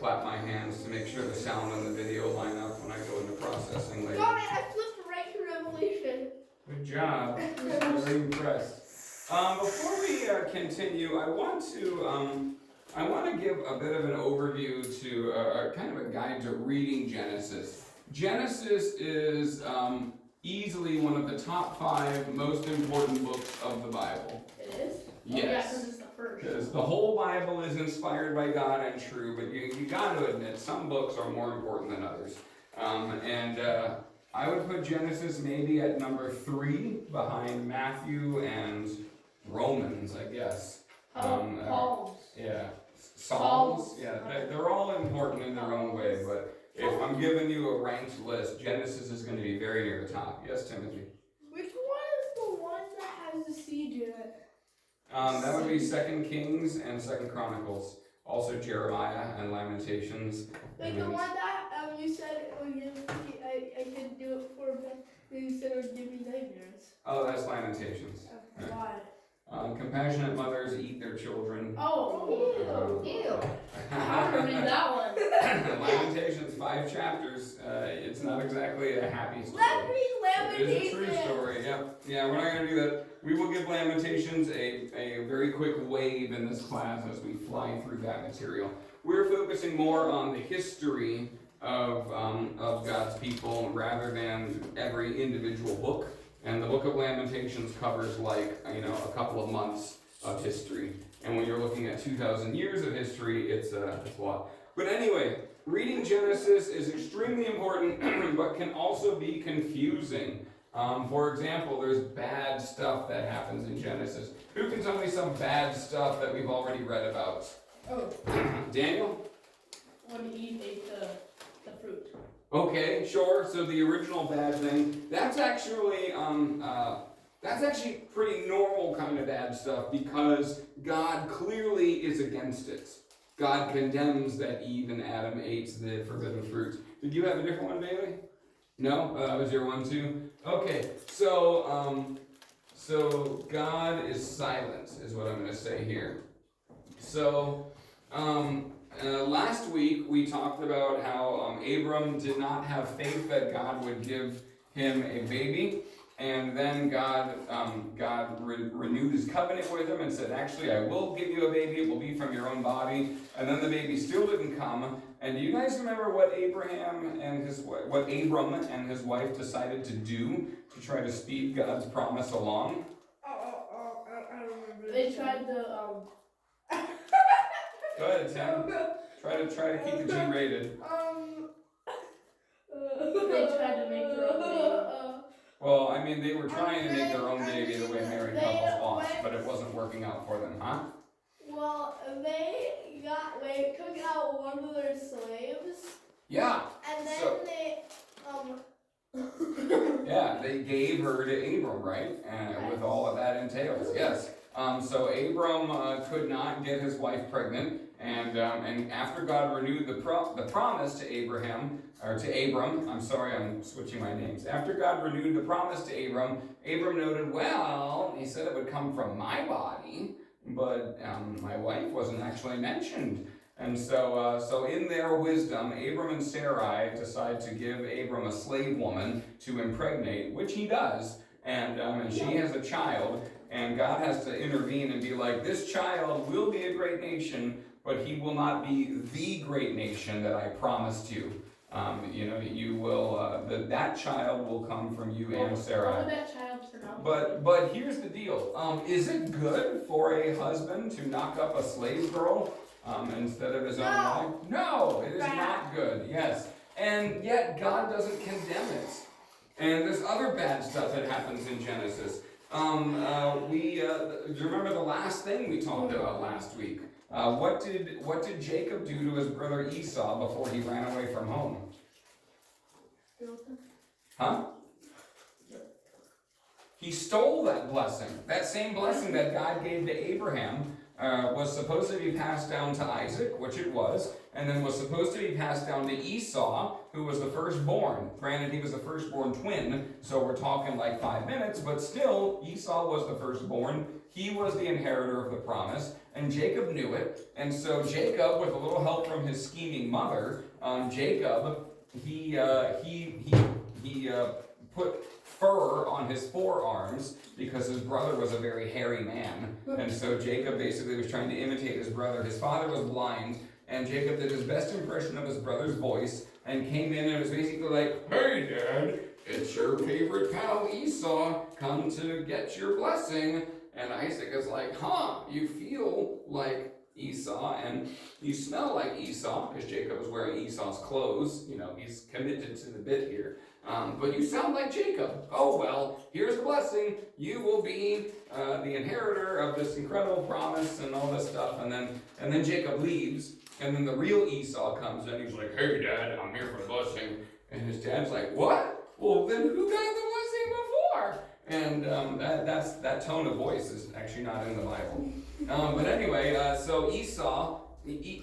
clap my hands to make sure the sound and the video line up when I go into processing later. Got it, I flipped right to Revelation. Good job. I'm very impressed. Before we continue, I want to give a bit of an overview to kind of a guide to reading Genesis. Genesis is easily one of the top 5 most important books of the Bible. It is? Yes. Oh, yeah, because it's the first. Because the whole Bible is inspired by God and true, but you got to admit some books are more important than others. I would put Genesis maybe at number 3 behind Matthew and Romans, I guess. Psalms. Yeah. Psalms. Yeah, they're all important in their own way, but if I'm giving you a ranked list, Genesis is going to be very near the top. Yes, Timothy? Which one is the one that has the siege in it? That would be 2 Kings and 2 Chronicles. Also Jeremiah and Lamentations. Like the one that you said I could do it for me. You said it would give me nightmares. Oh, that's Lamentations. Why? Compassionate mothers eat their children. Oh, ew. I don't read that one. Lamentations, 5 chapters. It's not exactly a happy story. Let me Lamentations. It is a true story, yeah. We're not going to do that. We will give Lamentations a very quick wave in this class as we fly through that material. We're focusing more on the history of God's people rather than every individual book. And the book of Lamentations covers a couple of months of history. And when you're looking at 2,000 years of history, it's a lot. But anyway, reading Genesis is extremely important, but can also be confusing. For example, there's bad stuff that happens in Genesis. Who can tell me some bad stuff that we've already read about? Oh. Daniel? When Eve ate the fruit. Okay, sure. So the original bad thing, that's actually pretty normal kind of bad stuff because God clearly is against it. God condemns that Eve and Adam ate the forbidden fruit. Did you have a different one, Bailey? No? That was your one too? Okay, so God is silent, is what I'm going to say here. So, last week we talked about how Abram did not have faith that God would give him a baby, and then God renewed his covenant with him and said, actually, I will give you a baby, it will be from your own body, and then the baby still didn't come. And do you guys remember what Abram and his wife decided to do to try to speed God's promise along? I remember. They tried to Go ahead, Tim. Try to keep the G rated. They tried to make their own baby. Well, I mean, they were trying to make their own baby the way married couples ought, but it wasn't working out for them, huh? Well, they took out one of their slaves. Yeah. And then they gave her to Abram, right? And with all of that entails, yes. So Abram could not get his wife pregnant, and after God renewed the promise to Abram, I'm sorry, I'm switching my names. After God renewed the promise to Abram noted, well, he said it would come from my body, but my wife wasn't actually mentioned. And so in their wisdom, Abram and Sarai decide to give Abram a slave woman to impregnate, which he does, and she has a child. And God has to intervene and be like, this child will be a great nation, but he will not be the great nation that I promised you. You will, that child will come from you and Sarah. What would that child turn out? But here's the deal. Is it good for a husband to knock up a slave girl instead of his own wife? No, it is not good, yes. And yet God doesn't condemn it. And there's other bad stuff that happens in Genesis. Do you remember the last thing we talked about last week? What did Jacob do to his brother Esau before he ran away from home? Huh? He stole that blessing. That same blessing that God gave to Abraham was supposed to be passed down to Isaac, which it was, and then was supposed to be passed down to Esau, who was the firstborn. Granted, he was the firstborn twin, so we're talking like 5 minutes, but still, Esau was the firstborn. He was the inheritor of the promise. and Jacob knew it. And so Jacob, with a little help from his scheming mother, Jacob, he put fur on his forearms because his brother was a very hairy man. And so Jacob basically was trying to imitate his brother. His father was blind, and Jacob did his best impression of his brother's voice and came in and was basically like, "Hey, Dad, it's your favorite pal Esau, come to get your blessing." And Isaac is like, "Huh, you feel like Esau and you smell like Esau," because Jacob was wearing Esau's clothes. You know, he's committed to the bit here. "But you sound like Jacob. Oh, well, here's the blessing. You will be the inheritor of this incredible promise," and all this stuff. And then Jacob leaves, and then the real Esau comes in. He's like, "Hey, Dad, I'm here for the blessing." And his dad's like, "What? Well, then who got the blessing before?" And that tone of voice is actually not in the Bible. But anyway, so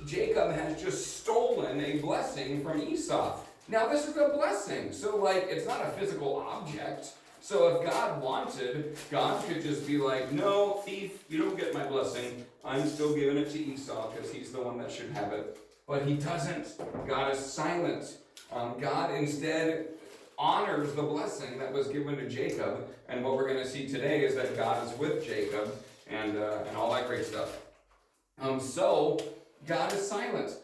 Jacob has just stolen a blessing from Esau. Now this is a blessing, so like it's not a physical object. So if God wanted, God could just be like, "No, thief, you don't get my blessing. I'm still giving it to Esau because he's the one that should have it." But he doesn't. God is silent. God instead honors the blessing that was given to Jacob, and what we're going to see today is that God is with Jacob and all that great stuff. So God is silent.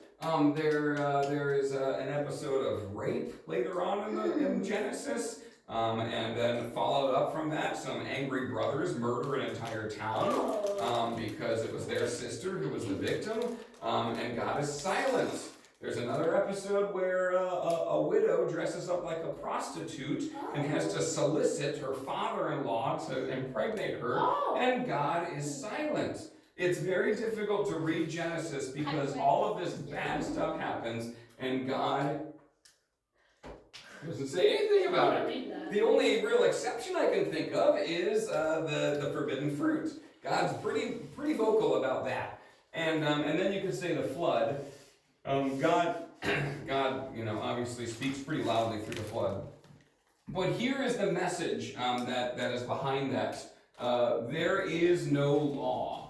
There is an episode of rape later on in Genesis, and then followed up from that, some angry brothers murder an entire town because it was their sister who was the victim, and God is silent. There's another episode where a widow dresses up like a prostitute and has to solicit her father-in-law to impregnate her, and God is silent. It's very difficult to read Genesis because all of this bad stuff happens and God doesn't say anything about it. The only real exception I can think of is the forbidden fruit. God's pretty vocal about that. And then you could say the flood. God, obviously speaks pretty loudly through the flood. But here is the message that is behind that. There is no law.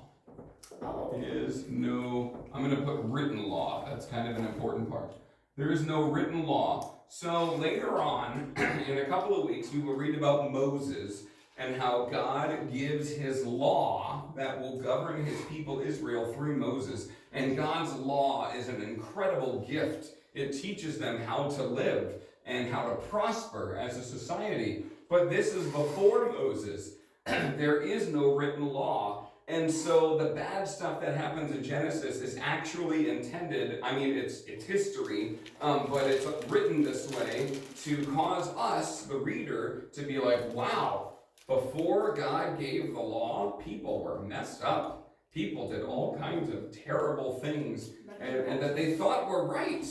I'm going to put written law. That's kind of an important part. There is no written law. So later on, in a couple of weeks, we will read about Moses and how God gives his law that will govern his people Israel through Moses. And God's law is an incredible gift. It teaches them how to live and how to prosper as a society. But this is before Moses. There is no written law. And so the bad stuff that happens in Genesis is actually intended, it's history, but it's written this way to cause us, the reader, to be like, wow, before God gave the law, people were messed up. People did all kinds of terrible things and that they thought were right,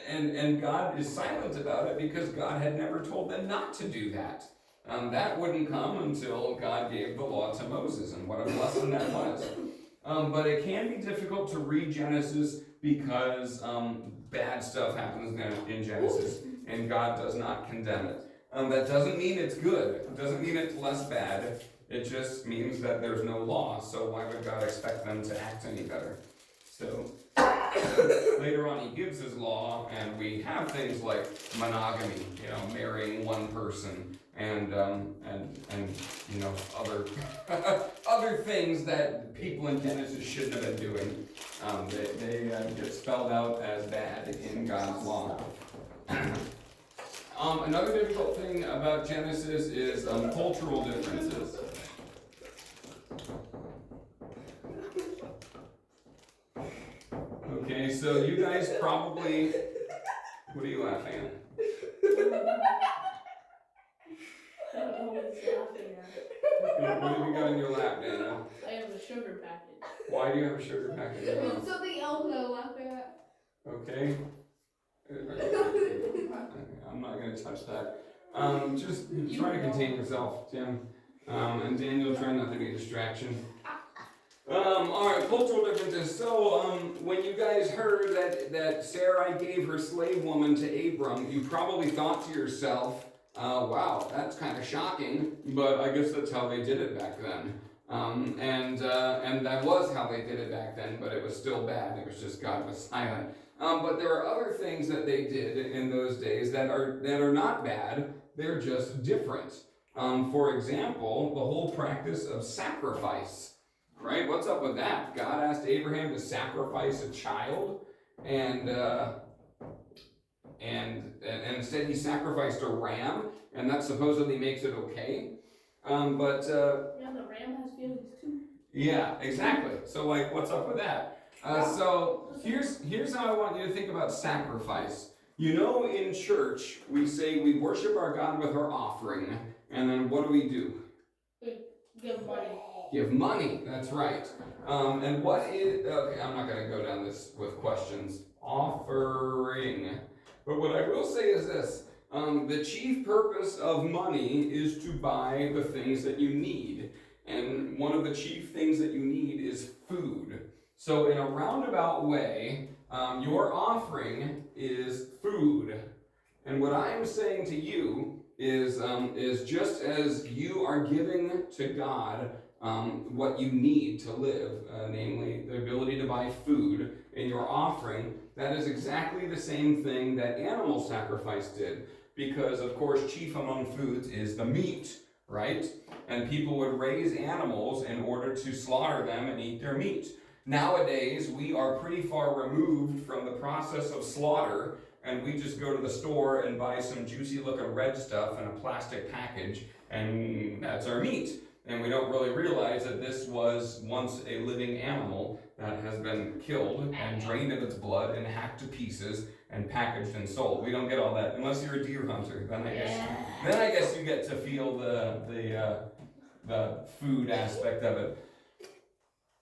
and God is silent about it because God had never told them not to do that. That wouldn't come until God gave the law to Moses, and what a blessing that was. But it can be difficult to read Genesis because bad stuff happens in Genesis, and God does not condemn it. That doesn't mean it's good. It doesn't mean it's less bad. It just means that there's no law, so why would God expect them to act any better? So later on he gives his law, and we have things like monogamy, marrying one person, and other other things that people in Genesis shouldn't have been doing. They get spelled out as bad in God's law. Another difficult thing about Genesis is cultural differences. Okay, so you guys probably, what are you laughing at? I don't know what he's laughing at. What have you got in your lap, Dana? I have a sugar packet. Why do you have a sugar packet in your lap? It's something else I'm laughing at. Okay. I'm not going to touch that. Just try to contain yourself, Tim. And Daniel, try not to be a distraction. Alright, cultural differences. So, when you guys heard that Sarai gave her slave woman to Abram, you probably thought to yourself, wow, that's kind of shocking, but I guess that's how they did it back then. And that was how they did it back then, but it was still bad. It was just God was silent. But there are other things that they did in those days that are not bad. They're just different. For example, the whole practice of sacrifice. Right? What's up with that? God asked Abraham to sacrifice a child, and instead he sacrificed a ram, and that supposedly makes it okay. Yeah, the ram has feelings too. Yeah, exactly. So like, what's up with that? So here's how I want you to think about sacrifice. You know, in church, we say we worship our God with our offering, and then what do? Give money. Give money, that's right. And what is, okay, I'm not going to go down this with questions. Offering. But what I will say is this. The chief purpose of money is to buy the things that you need. And one of the chief things that you need is food. So in a roundabout way, your offering is food. And what I am saying to you is just as you are giving to God what you need to live, namely the ability to buy food in your offering, that is exactly the same thing that animal sacrifice did. Because, of course, chief among foods is the meat, right? And people would raise animals in order to slaughter them and eat their meat. Nowadays, we are pretty far removed from the process of slaughter, and we just go to the store and buy some juicy looking red stuff in a plastic package, and that's our meat. And we don't really realize that this was once a living animal that has been killed and drained of its blood and hacked to pieces and packaged and sold. We don't get all that unless you're a deer hunter. Then I guess you get to feel the food aspect of it.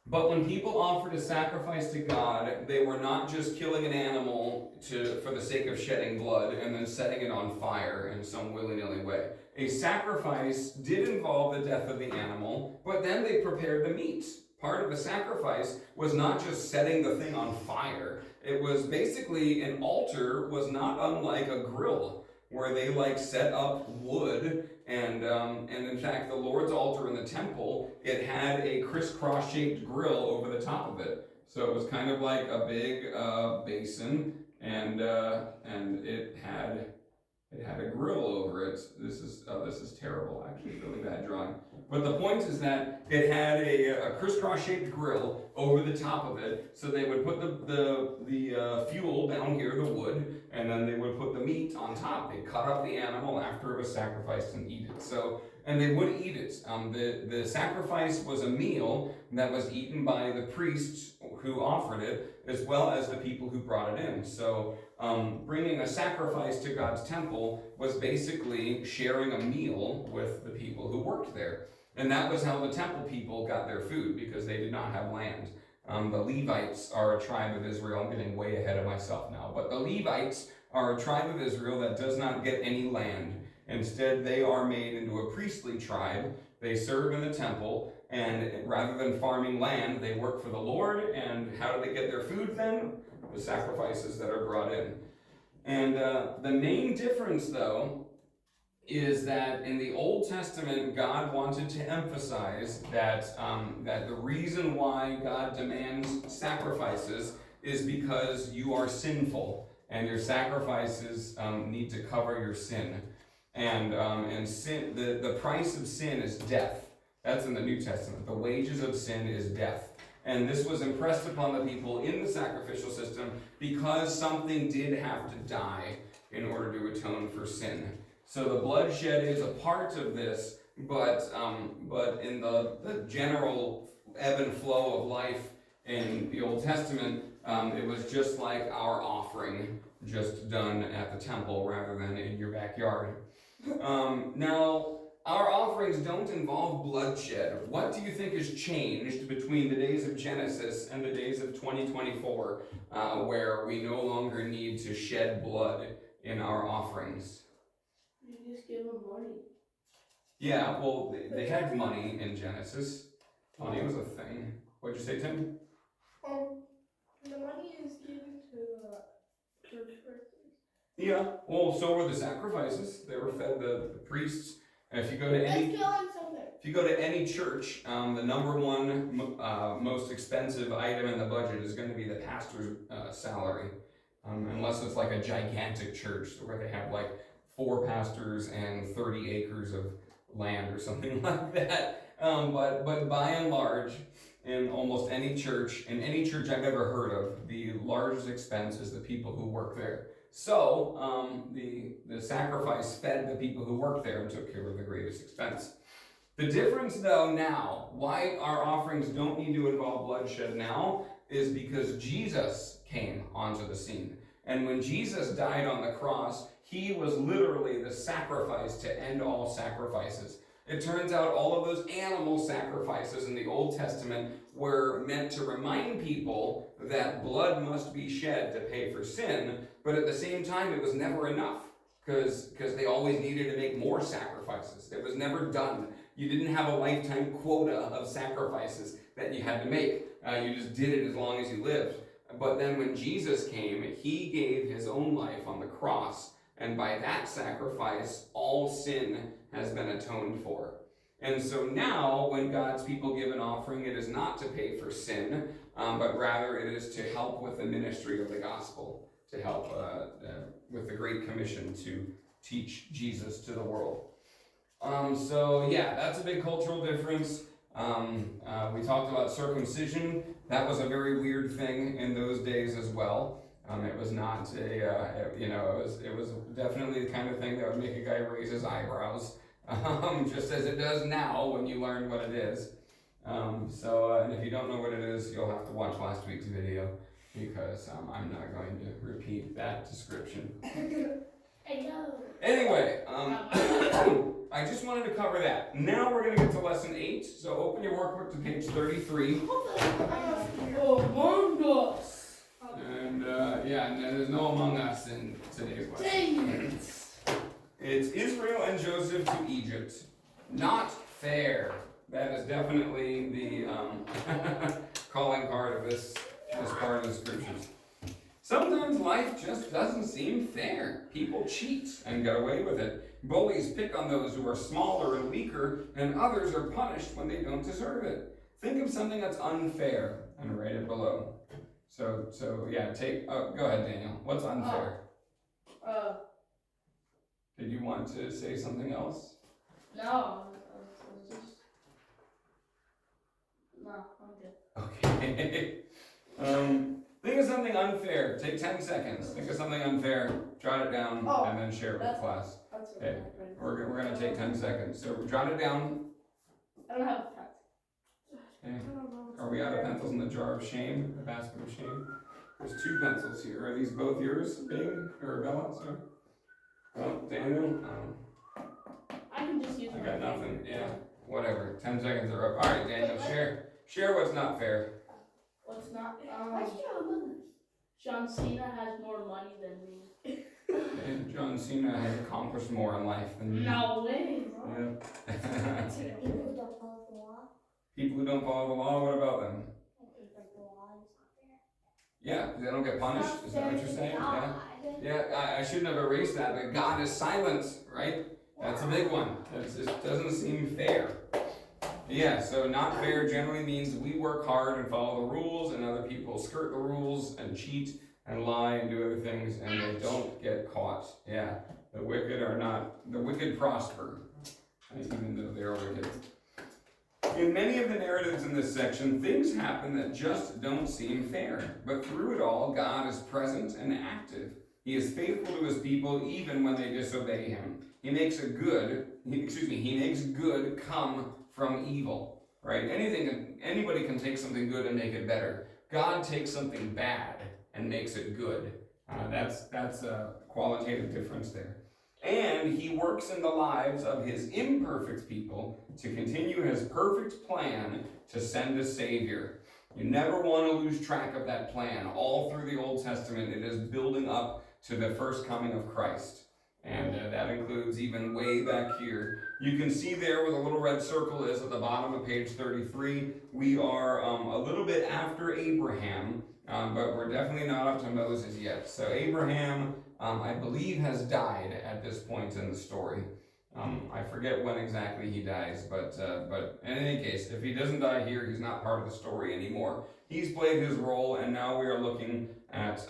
But when people offered a sacrifice to God, they were not just killing an animal for the sake of shedding blood and then setting it on fire in some willy-nilly way. A sacrifice did involve the death of the animal, but then they prepared the meat. Part of the sacrifice was not just setting the thing on fire. It was basically an altar was not unlike a grill, where they set up wood and in fact the Lord's altar in the temple, it had a crisscross shaped grill over the top of it. So it was kind of like a big basin, and it had a grill over it. This is terrible, actually, really bad drawing. But the point is that it had a crisscross shaped grill over the top of it. So they would put the fuel down here, the wood, and then they would put the meat on top. They'd cut up the animal after it was sacrificed and eat it. And they would eat it. The sacrifice was a meal that was eaten by the priests who offered it, as well as the people who brought it in. So bringing a sacrifice to God's temple was basically sharing a meal with the people who worked there. And that was how the temple people got their food, because they did not have land. The Levites are a tribe of Israel. I'm getting way ahead of myself now. But the Levites are a tribe of Israel that does not get any land. Instead, they are made into a priestly tribe. They serve in the temple, and rather than farming land, they work for the Lord. And how do they get their food then? The sacrifices that are brought in. And the main difference, though, is that in the Old Testament, God wanted to emphasize that the reason why God demands sacrifices is because you are sinful, and your sacrifices need to cover your sin. And sin, the price of sin is death. That's in the New Testament. The wages of sin is death. And this was impressed upon the people in the sacrificial system because something did have to die in order to atone for sin. So the bloodshed is a part of this, but in the general ebb and flow of life in the Old Testament, it was just like our offering, just done at the temple rather than in your backyard. Now, our offerings don't involve bloodshed. What do you think has changed between the days of Genesis and the days of 2024, where we no longer need to shed blood in our offerings? You just give them money. Yeah, well, they had money in Genesis. Money was a thing. What'd you say, Tim? The money is given to church workers. Yeah, well, so were the sacrifices. They were fed the priests. And if you go to any... Let's kill him something. if you go to any church, the number one most expensive item in the budget is going to be the pastor's salary. Unless it's like a gigantic church where they have like 4 pastors and 30 acres of land or something like that. But by and large, in almost any church, in any church I've ever heard of, the largest expense is the people who work there. So the sacrifice fed the people who worked there and took care of the greatest expense. The difference though now, why our offerings don't need to involve bloodshed now, is because Jesus came onto the scene. And when Jesus died on the cross, he was literally the sacrifice to end all sacrifices. It turns out all of those animal sacrifices in the Old Testament were meant to remind people that blood must be shed to pay for sin, but at the same time it was never enough because they always needed to make more sacrifices. It was never done. You didn't have a lifetime quota of sacrifices that you had to make. You just did it as long as you lived. But then when Jesus came, he gave his own life on the cross, and by that sacrifice, all sin has been atoned for. And so now, when God's people give an offering, it is not to pay for sin, but rather it is to help with the ministry of the gospel, to help with the Great Commission to teach Jesus to the world. So yeah, that's a big cultural difference. We talked about circumcision. That was a very weird thing in those days as well. It was not it was definitely the kind of thing that would make a guy raise his eyebrows, just as it does now when you learn what it is. And if you don't know what it is, you'll have to watch last week's video, because I'm not going to repeat that description. Anyway, I just wanted to cover that. Now we're going to get to lesson 8. So open your workbook to page 33. Among Us. And and there's no Among Us in today's lesson. Dang it. It's Israel and Joseph to Egypt. Not fair. That is definitely the calling part of this part of the scriptures. Sometimes life just doesn't seem fair. People cheat and get away with it. Bullies pick on those who are smaller and weaker, and others are punished when they don't deserve it. Think of something that's unfair and write it below. So go ahead, Daniel. What's unfair? Did you want to say something else? No, I'm good. Okay. Think of something unfair. Take 10 seconds. Think of something unfair. Jot it down and then share it with class. That's Okay. We're going to take 10 seconds. So jot it down. I don't have a pen. Okay. Are we out of pencils in the jar of shame? The basket of shame? There's 2 pencils here. Are these both yours, Bing or Bella? Sorry. Oh, Daniel? I can just use I got nothing. Yeah. Whatever. 10 seconds are up. All right, Daniel. Share what's not fair. What's not? John Cena has more money than me. And John Cena has accomplished more in life than you. No way. Yeah. People don't follow the law. People who don't follow the law, what about them? The law is not fair. Yeah, they don't get punished. Is that what you're saying? Yeah. I shouldn't have erased that, but God is silent, right? That's a big one. It doesn't seem fair. Yeah, so not fair generally means we work hard and follow the rules, and other people skirt the rules and cheat and lie and do other things, and they don't get caught. Yeah, the wicked prosper, even though they're wicked. In many of the narratives in this section, things happen that just don't seem fair. But through it all, God is present and active. He is faithful to his people even when they disobey him. He makes good come from evil, right? Anybody can take something good and make it better. God takes something bad and makes it good. That's a qualitative difference there. And he works in the lives of his imperfect people to continue his perfect plan to send a Savior. You never want to lose track of that plan. All through the Old Testament, it is building up to the first coming of Christ. And that includes even way back here. You can see there where the little red circle is at the bottom of page 33. We are a little bit after Abraham, but we're definitely not up to Moses yet. So Abraham, I believe, has died at this point in the story. I forget when exactly he dies, but in any case, if he doesn't die here, he's not part of the story anymore. He's played his role, and now we are looking at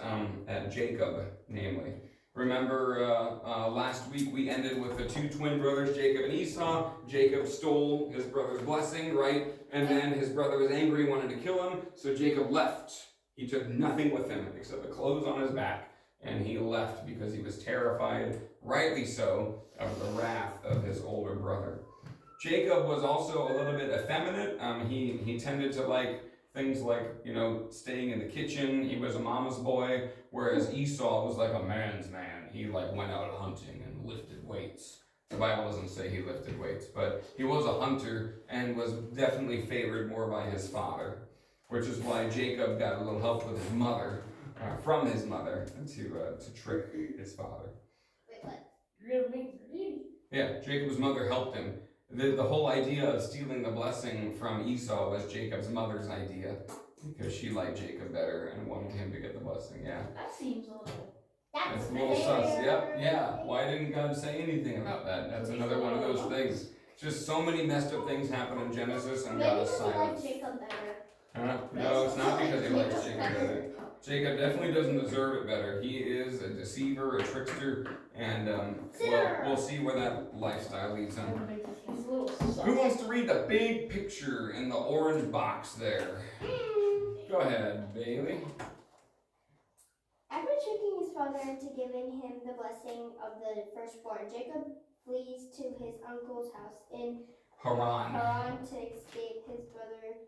Jacob, namely. Remember, last week we ended with the two twin brothers, Jacob and Esau. Jacob stole his brother's blessing, right? And then his brother was angry, wanted to kill him, so Jacob left. He took nothing with him except the clothes on his back, and he left because he was terrified, rightly so, of the wrath of his older brother. Jacob was also a little bit effeminate. He tended to like things like, staying in the kitchen. He was a mama's boy, whereas Esau was like a man's man. He like went out hunting and lifted weights. The Bible doesn't say he lifted weights, but he was a hunter and was definitely favored more by his father, which is why Jacob got a little help with his mother, from his mother, to trick his father. Wait, what? You're gonna make greedy. Yeah, Jacob's mother helped him. The whole idea of stealing the blessing from Esau was Jacob's mother's idea, because she liked Jacob better and wanted him to get the blessing. Yeah, That seems a little. that's a little sus. Yep, yeah. Why didn't God say anything about that? That's another one of those things. Just so many messed up things happen in Genesis, and God Maybe is he liked silent. Jacob better. No, it's not because he likes Jacob better. Jacob definitely doesn't deserve it better. He is a deceiver, a trickster, and we'll see where that lifestyle leads him. He's a little sus. Who wants to read the big picture in the orange box there? Go ahead, Bailey. After tricking his father into giving him the blessing of the firstborn, Jacob flees to his uncle's house in Haran. Haran to escape his brother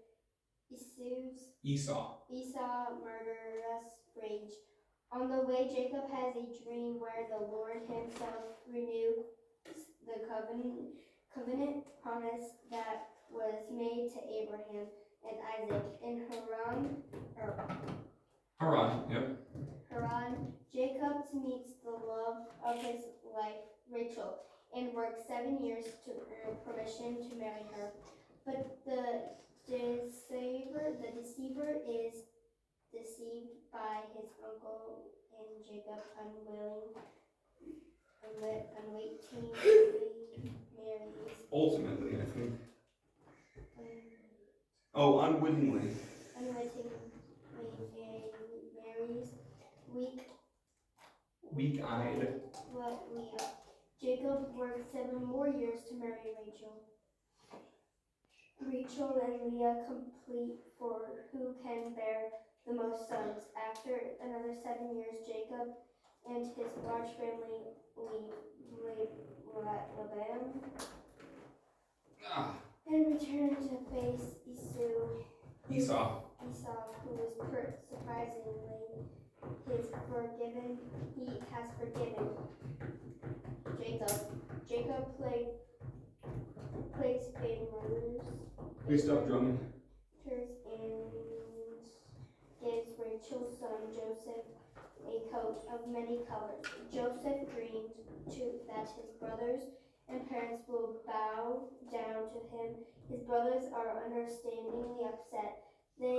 Esau. Esau murderous rage. On the way, Jacob has a dream where the Lord himself renews the covenant promise that was made to Abraham and Isaac in Haran, yep. Haran. Jacob meets the love of his life, Rachel, and works 7 years to earn permission to marry her. But the deceiver is deceived by his uncle, and Jacob unwittingly marries. Ultimately, I think. Oh, unwittingly. Unwittingly marries Weak-eyed. Leah. Jacob worked 7 more years to marry Rachel. Rachel and Leah complete for who can bear the most sons. After another 7 years, Jacob and his large family leave Laban and return to face Esau. who is surprisingly he has forgiven Jacob. Jacob plays favors. Please stop drumming. And gives Rachel's son Joseph a coat of many colors. Joseph dreamed that his brothers and parents will bow down to him. His brothers are understandingly upset. They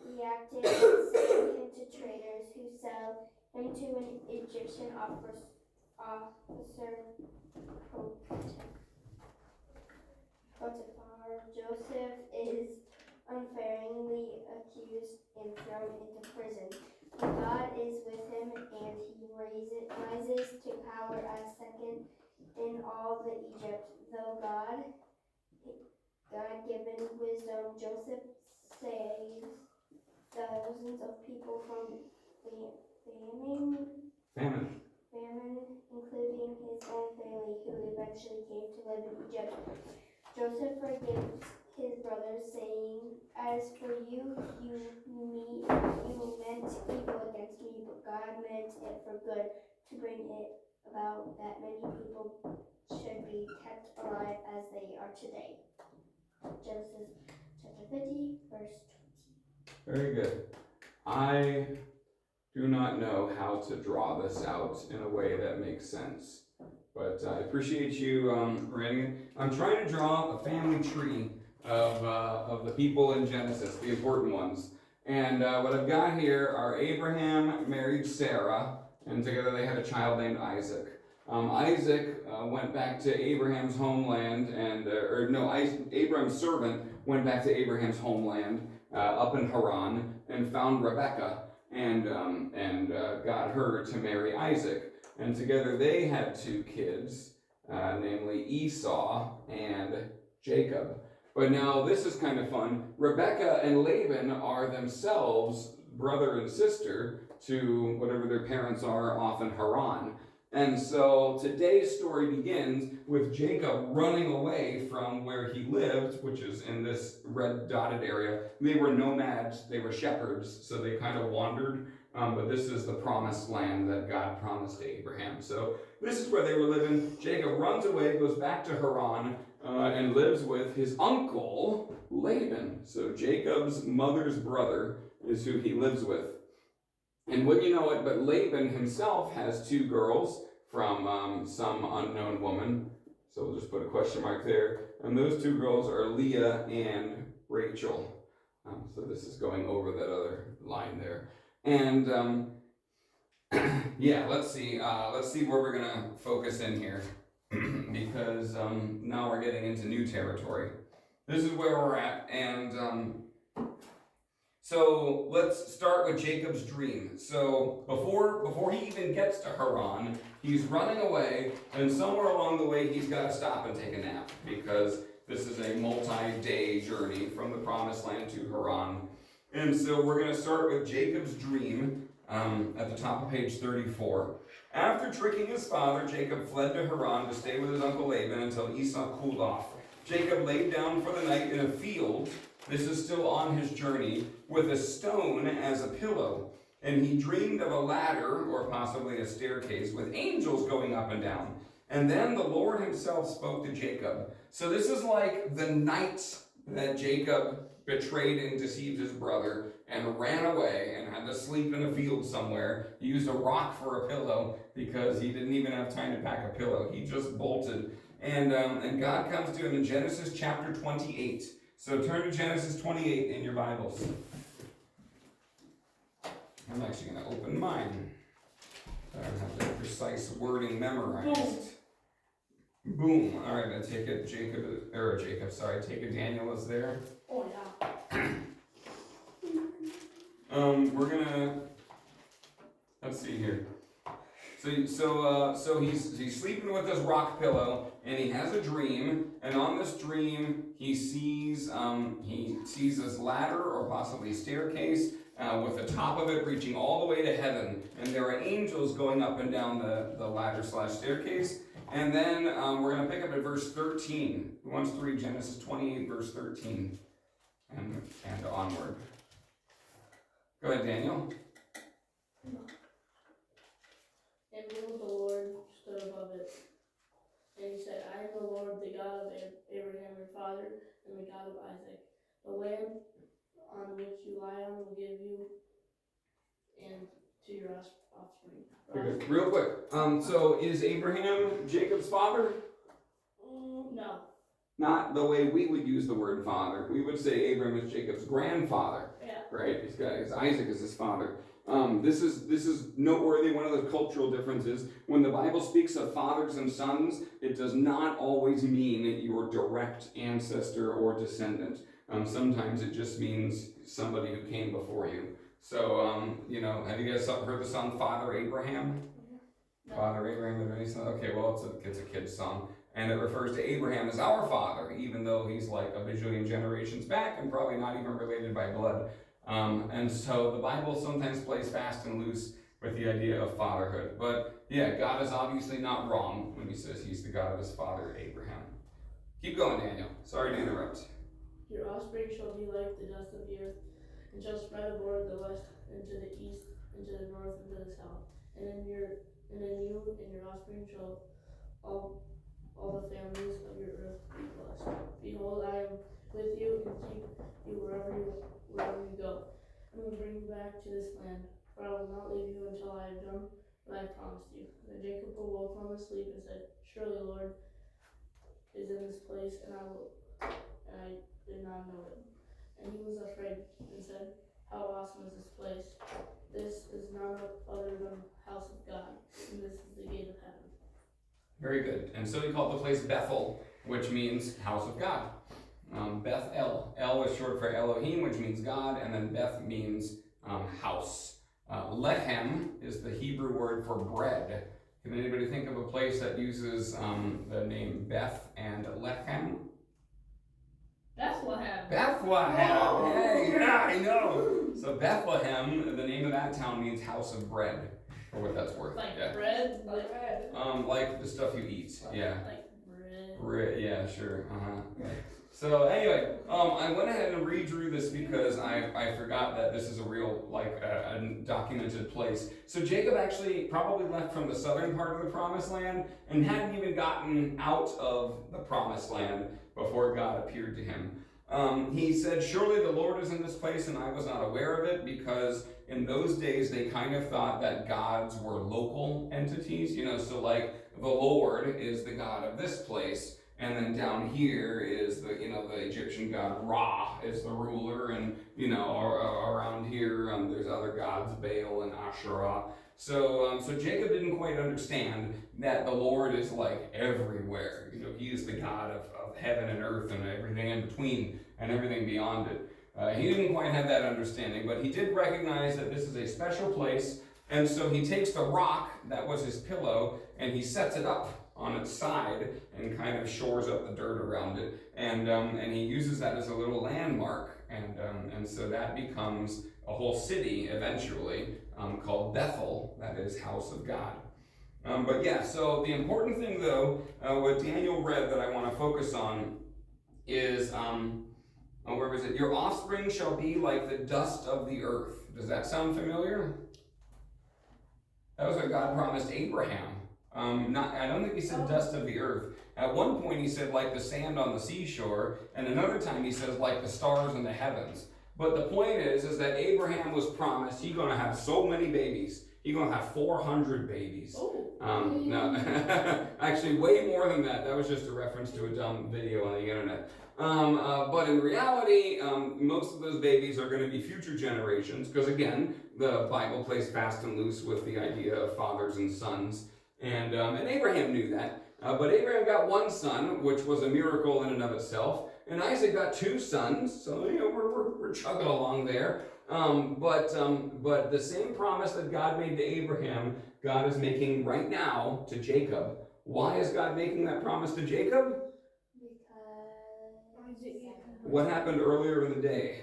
reacted and sold him to traders who sell him to an Egyptian officer. Potiphar. Joseph is unfairly accused and thrown into prison. But God is with him, and he rises to power as second in all the Egypt. Though God-given wisdom, Joseph saves thousands of people from famine, including his own family, who eventually came to live in Egypt. Joseph forgives his brothers, saying, "As for you, you meant evil against me, but God meant it for good, to bring it about that many people should be kept alive as they are today." Genesis chapter 50, verse 20. Very good. I do not know how to draw this out in a way that makes sense, but I appreciate you writing it. I'm trying to draw a family tree of the people in Genesis, the important ones. And what I've got here are Abraham married Sarah, and together they had a child named Isaac. Isaac went back to Abraham's homeland, Abraham's servant went back to Abraham's homeland up in Haran and found Rebekah and got her to marry Isaac. And together they had 2 kids, namely Esau and Jacob. But now this is kind of fun. Rebekah and Laban are themselves brother and sister to whatever their parents are off in Haran. And so today's story begins with Jacob running away from where he lived, which is in this red dotted area. They were nomads, they were shepherds, so they kind of wandered. But this is the promised land that God promised to Abraham. So this is where they were living. Jacob runs away, goes back to Haran, and lives with his uncle Laban. So Jacob's mother's brother is who he lives with. And wouldn't you know it, but Laban himself has 2 girls from some unknown woman. So we'll just put a question mark there. And those 2 girls are Leah and Rachel. So this is going over that other line there. And yeah, let's see where we're gonna focus in here. Because now we're getting into new territory. This is where we're at, and so let's start with Jacob's dream. So before he even gets to Haran, he's running away, and somewhere along the way he's got to stop and take a nap, because this is a multi-day journey from the promised land to Haran. And so we're going to start with Jacob's dream at the top of page 34. After tricking his father, Jacob fled to Haran to stay with his uncle Laban until Esau cooled off. Jacob laid down for the night in a field, this is still on his journey, with a stone as a pillow. And he dreamed of a ladder, or possibly a staircase, with angels going up and down. And then the Lord himself spoke to Jacob. So this is like the night that Jacob betrayed and deceived his brother and ran away and had to sleep in a field somewhere. He used a rock for a pillow because he didn't even have time to pack a pillow. He just bolted. And God comes to him in Genesis chapter 28. So turn to Genesis 28 in your Bibles. I'm actually going to open mine. I don't have the precise wording memorized. Boom. All right, I take it take it Daniel is there. Oh yeah. We're gonna, let's see here. So he's sleeping with his rock pillow, and he has a dream, and on this dream he sees this ladder or possibly staircase with the top of it reaching all the way to heaven, and there are angels going up and down the ladder / staircase. And then we're going to pick up at verse 13. Who wants to read Genesis 28 verse 13 and onward? Go ahead, Daniel. And the Lord stood above it, and he said, I am the Lord, the God of Abraham your father, and the God of Isaac. The land on which you lie on will give you and to your offspring. Okay, real quick. So is Abraham Jacob's father? No. Not the way we would use the word father. We would say Abraham is Jacob's grandfather. Yeah. Right? Isaac is his father. This is noteworthy. One of the cultural differences. When the Bible speaks of fathers and sons, it does not always mean your direct ancestor or descendant. Sometimes it just means somebody who came before you. So, have you guys heard the song Father Abraham? No. Father Abraham, okay, well, it's a kid's song. And it refers to Abraham as our father, even though he's like a bajillion generations back and probably not even related by blood. And so the Bible sometimes plays fast and loose with the idea of fatherhood. But yeah, God is obviously not wrong when he says he's the God of his father Abraham. Keep going, Daniel. Sorry to interrupt. Your offspring shall be like the dust of the earth, and shall spread abroad the west into the east, into the north, into the south. And in you and your offspring shall all the families of your earth be blessed. Behold, I am with you and keep you wherever you go, and will bring you back to this land. For I will not leave you until I have done what I promised you. Then Jacob awoke from his sleep and said, Surely the Lord is in this place, and I did not know it. And he was afraid and said, How awesome is this place? This is none other than the house of God, and this is the gate of heaven. Very good. And so he called the place Bethel, which means house of God. Beth El. El is short for Elohim, which means God, and then Beth means house. Lechem is the Hebrew word for bread. Can anybody think of a place that uses the name Beth and Lechem? Bethlehem. Bethlehem. Oh. Hey, yeah, I know. So Bethlehem, the name of that town means house of bread, for what that's worth. Like Yeah. bread, like bread. Like the stuff you eat. Yeah. Like bread. Bread. Yeah, sure. So anyway, I went ahead and redrew this because I forgot that this is a real, like, a documented place. So Jacob actually probably left from the southern part of the Promised Land and hadn't even gotten out of the Promised Land before God appeared to him. He said, "Surely the Lord is in this place," and I was not aware of it, because in those days they kind of thought that gods were local entities, so like the Lord is the God of this place. And then down here is the Egyptian god Ra is the ruler, and around here there's other gods, Baal and Asherah. So Jacob didn't quite understand that the Lord is like everywhere. He is the God of heaven and earth and everything in between and everything beyond it. He didn't quite have that understanding, but he did recognize that this is a special place, and so he takes the rock that was his pillow and he sets it up on its side and kind of shores up the dirt around it, and he uses that as a little landmark, and so that becomes a whole city eventually, called Bethel, that is house of God. But yeah, so the important thing though, what Daniel read that I want to focus on is, where was it? Your offspring shall be like the dust of the earth. Does that sound familiar? That was what God promised Abraham. I don't think he said dust of the earth. At one point he said like the sand on the seashore, and another time he says like the stars in the heavens. But the point is that Abraham was promised he's going to have so many babies. He's going to have 400 babies. No, actually way more than that. That was just a reference to a dumb video on the internet. But in reality, most of those babies are going to be future generations, because again, the Bible plays fast and loose with the idea of fathers and sons. And Abraham knew that. But Abraham got one son, which was a miracle in and of itself. And Isaac got two sons, so we're chugging along there. But the same promise that God made to Abraham, God is making right now to Jacob. Why is God making that promise to Jacob? Because What happened earlier in the day?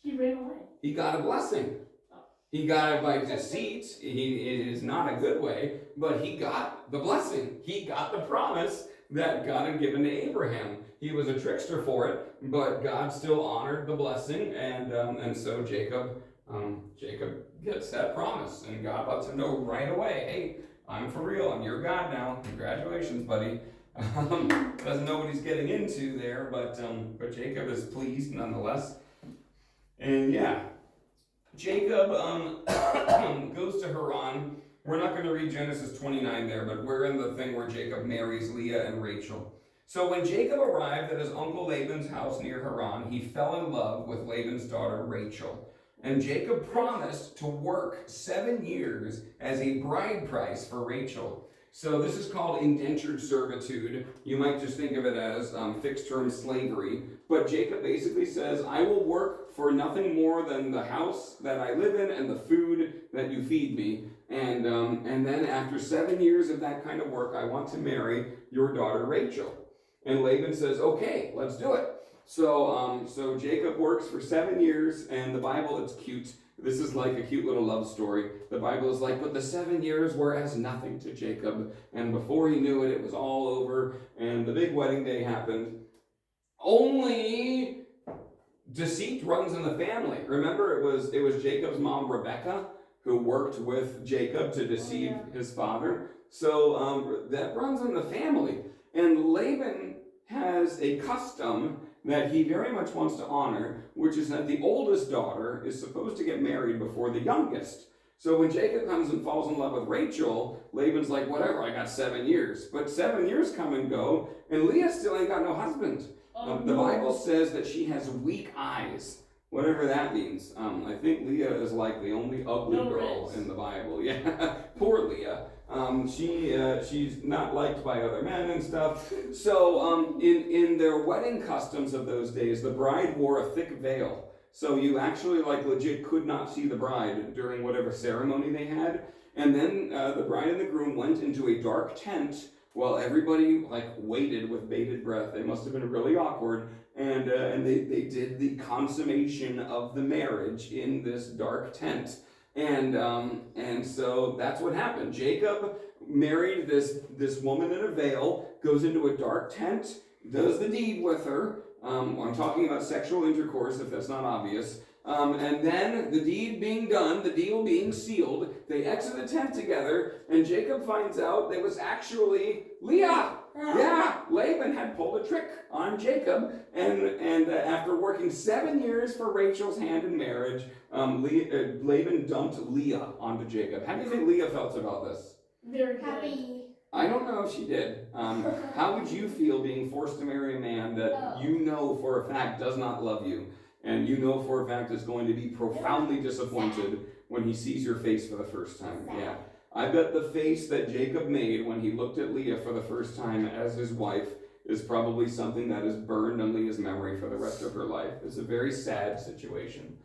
He ran away. He got a blessing. He got it by deceit. It is not a good way, but he got the blessing. He got the promise that God had given to Abraham. He was a trickster for it, but God still honored the blessing, and so Jacob gets that promise, and God lets him know right away, hey, I'm for real. I'm your God now. Congratulations, buddy. Doesn't know what he's getting into there, but Jacob is pleased nonetheless. And yeah. Jacob goes to Haran. We're not going to read Genesis 29 there, but we're in the thing where Jacob marries Leah and Rachel. So when Jacob arrived at his uncle Laban's house near Haran, he fell in love with Laban's daughter Rachel. And Jacob promised to work 7 years as a bride price for Rachel. So this is called indentured servitude. You might just think of it as fixed-term slavery. But Jacob basically says, I will work for nothing more than the house that I live in and the food that you feed me. And then after 7 years of that kind of work, I want to marry your daughter Rachel. And Laban says, okay, let's do it. So Jacob works for 7 years, and the Bible, it's cute. This is like a cute little love story. The Bible is like, but the 7 years were as nothing to Jacob. And before he knew it, it was all over, and the big wedding day happened. Only deceit runs in the family. Remember, it was Jacob's mom, Rebecca, who worked with Jacob to deceive his father. So that runs in the family. And Laban has a custom that he very much wants to honor, which is that the oldest daughter is supposed to get married before the youngest. So when Jacob comes and falls in love with Rachel, Laban's like, whatever, I got 7 years. But 7 years come and go, and Leah still ain't got no husband. The Bible says that she has weak eyes. whatever that means. I think Leah is like the only ugly No girl Ritz. in the Bible. Yeah, poor Leah. She's not liked by other men and stuff. So in their wedding customs of those days, the bride wore a thick veil. So you actually like legit could not see the bride during whatever ceremony they had. And then the bride and the groom went into a dark tent while everybody like waited with bated breath. They must have been really awkward. And they did the consummation of the marriage in this dark tent. And so that's what happened. Jacob married this woman in a veil, goes into a dark tent, does the deed with her. I'm talking about sexual intercourse, if that's not obvious. And then the deed being done, the deal being sealed, they exit the tent together, and Jacob finds out there was actually Leah. Yeah, Laban had pulled a trick on Jacob, and after working 7 years for Rachel's hand in marriage, Laban dumped Leah onto Jacob. How do you think Leah felt about this? Very good. Happy. I don't know if she did. How would you feel being forced to marry a man that you know for a fact does not love you, and you know for a fact is going to be profoundly disappointed when he sees your face for the first time? Yeah. I bet the face that Jacob made when he looked at Leah for the first time as his wife is probably something that is burned on Leah's memory for the rest of her life. It's a very sad situation.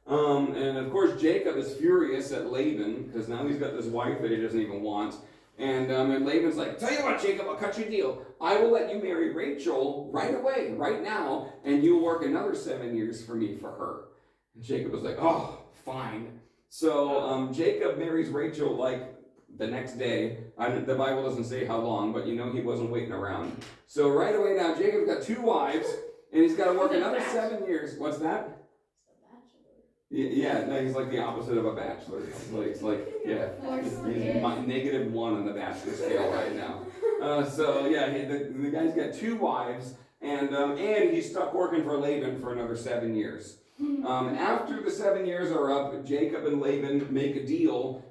And of course, Jacob is furious at Laban because now he's got this wife that he doesn't even want. And Laban's like, tell you what, Jacob, I'll cut you a deal. I will let you marry Rachel right away, right now, and you'll work another 7 years for me for her. And Jacob was like, oh, fine. So Jacob marries Rachel like the next day. The Bible doesn't say how long, but you know he wasn't waiting around. So right away now, Jacob's got 2 wives, and he's got to work another 7 years. What's that? Yeah, no, he's like the opposite of a bachelor. It's like yeah, he's -1 on the bachelor scale right now. So yeah, the guy's got 2 wives, and he's stuck working for Laban for another 7 years. After the 7 years are up, Jacob and Laban make a deal.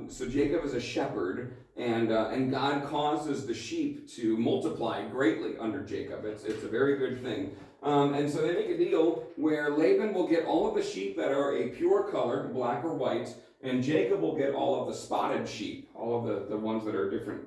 So Jacob is a shepherd, and God causes the sheep to multiply greatly under Jacob. It's a very good thing. And so they make a deal where Laban will get all of the sheep that are a pure color, black or white, and Jacob will get all of the spotted sheep, all of the ones that are different,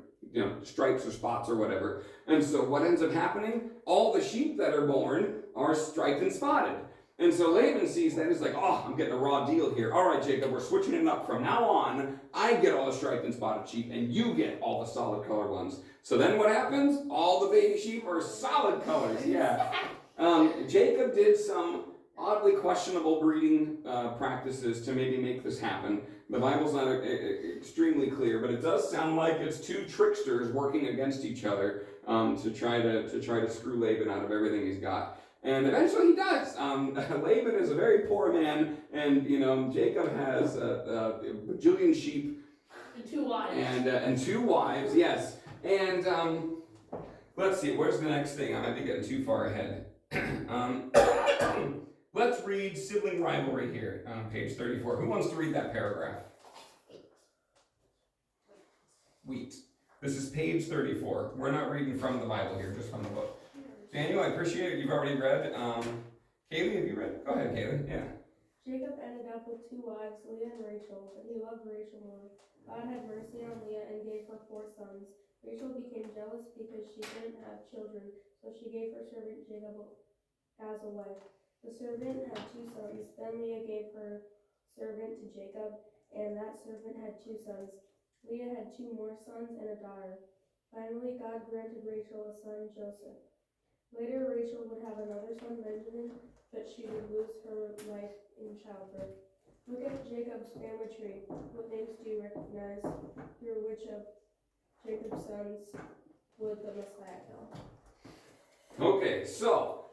stripes or spots or whatever. And so what ends up happening? All the sheep that are born are striped and spotted. And so Laban sees that, he's like, oh, I'm getting a raw deal here. All right, Jacob, we're switching it up. From now on, I get all the striped and spotted sheep, and you get all the solid color ones. So then what happens? All the baby sheep are solid colors, yeah. Jacob did some oddly questionable breeding practices to maybe make this happen. The Bible's not extremely clear, but it does sound like it's 2 tricksters working against each other to try to screw Laban out of everything he's got. And eventually he does. Laban is a very poor man, and Jacob has a bajillion sheep And 2 wives. and 2 wives. Yes. And let's see. Where's the next thing? I might be getting too far ahead. Let's read sibling rivalry here on page 34. Who wants to read that paragraph? Wheat. This is page 34. We're not reading from the Bible here, just from the book. Daniel, I appreciate it. You've already read. Kaylee, have you read? Go ahead, Kaylee. Yeah. Jacob ended up with 2 wives, Leah and Rachel, but he loved Rachel more. God had mercy on Leah and gave her 4 sons. Rachel became jealous because she didn't have children, so she gave her servant Jacob as a wife. The servant had 2 sons. Then Leah gave her servant to Jacob, and that servant had 2 sons. Leah had 2 more sons and a daughter. Finally, God granted Rachel a son, Joseph. Later, Rachel would have another son, Benjamin, but she would lose her life in childbirth. Look at Jacob's family tree. What names do you recognize? Through which of Jacob's sons would the Messiah come? Okay, so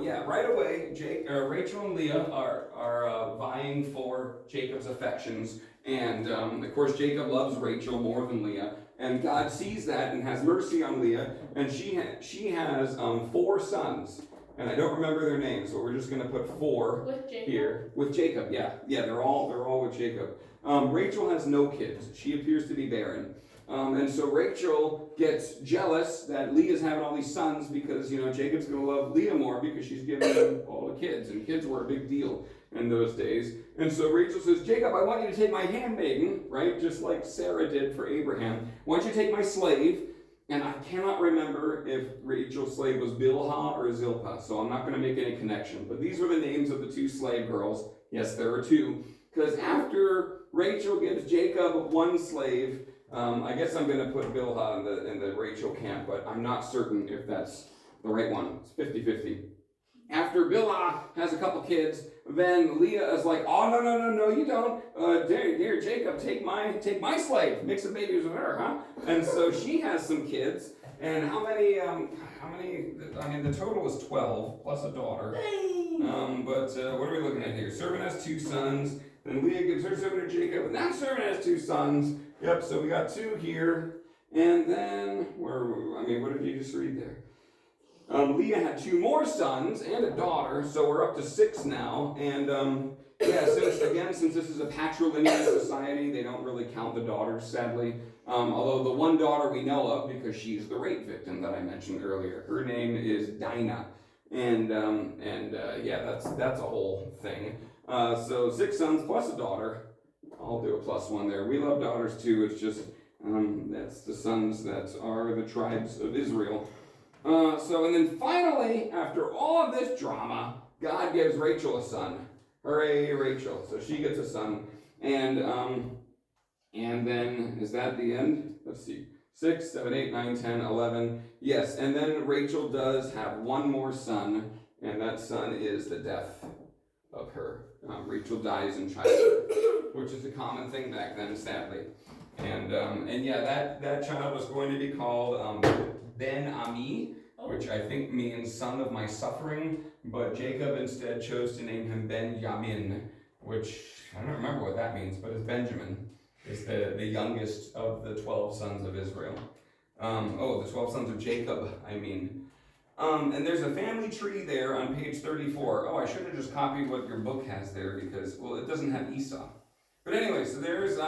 yeah, right away, Rachel and Leah are vying for Jacob's affections, and of course Jacob loves Rachel more than Leah, and God sees that and has mercy on Leah, and she has 4 sons, and I don't remember their names, so we're just going to put 4 With Jacob? here with Jacob. Yeah, they're all with Jacob. Rachel has no kids; she appears to be barren. And so Rachel gets jealous that Leah's having all these sons because, Jacob's going to love Leah more because she's giving him all the kids. And kids were a big deal in those days. And so Rachel says, Jacob, I want you to take my handmaiden, right? Just like Sarah did for Abraham. Why don't you take my slave? And I cannot remember if Rachel's slave was Bilhah or Zilpah, so I'm not going to make any connection. But these were the names of the two slave girls. Yes, there are two. Because after Rachel gives Jacob one slave, I guess I'm going to put Bilhah in the Rachel camp, but I'm not certain if that's the right one. It's 50-50. After Bilhah has a couple kids, then Leah is like, oh, no, you don't. Dear Jacob, take my slave. Make some babies with her, huh? And so she has some kids. And how many, the total is 12, plus a daughter. But what are we looking at here? Servant has 2 sons. Then Leah gives her servant to Jacob. And that servant has 2 sons. Yep, so we got 2 here. And then, what did you just read there? Leah had 2 more sons and a daughter, so we're up to 6 now. And since this is a patrilineal society, they don't really count the daughters, sadly. Although the one daughter we know of, because she's the rape victim that I mentioned earlier. Her name is Dinah, and that's a whole thing. So 6 sons plus a daughter. I'll do a +1 there. We love daughters too. It's just that's the sons that are the tribes of Israel. And then finally, after all of this drama, God gives Rachel a son. Hooray, Rachel. So she gets a son. And then, is that the end? Let's see. 6, 7, 8, 9, 10, 11. Yes, and then Rachel does have one more son, and that son is the death of her. Rachel dies in childbirth, which is a common thing back then, sadly. And that child was going to be called Ben-Ami, which I think means son of my suffering, but Jacob instead chose to name him Ben-Yamin, which I don't remember what that means, but it's Benjamin. Is the youngest of the 12 sons of Israel. The 12 sons of Jacob, I mean. And there's a family tree there on page 34. Oh, I should have just copied what your book has there because, it doesn't have Esau. But anyway, so there's, it's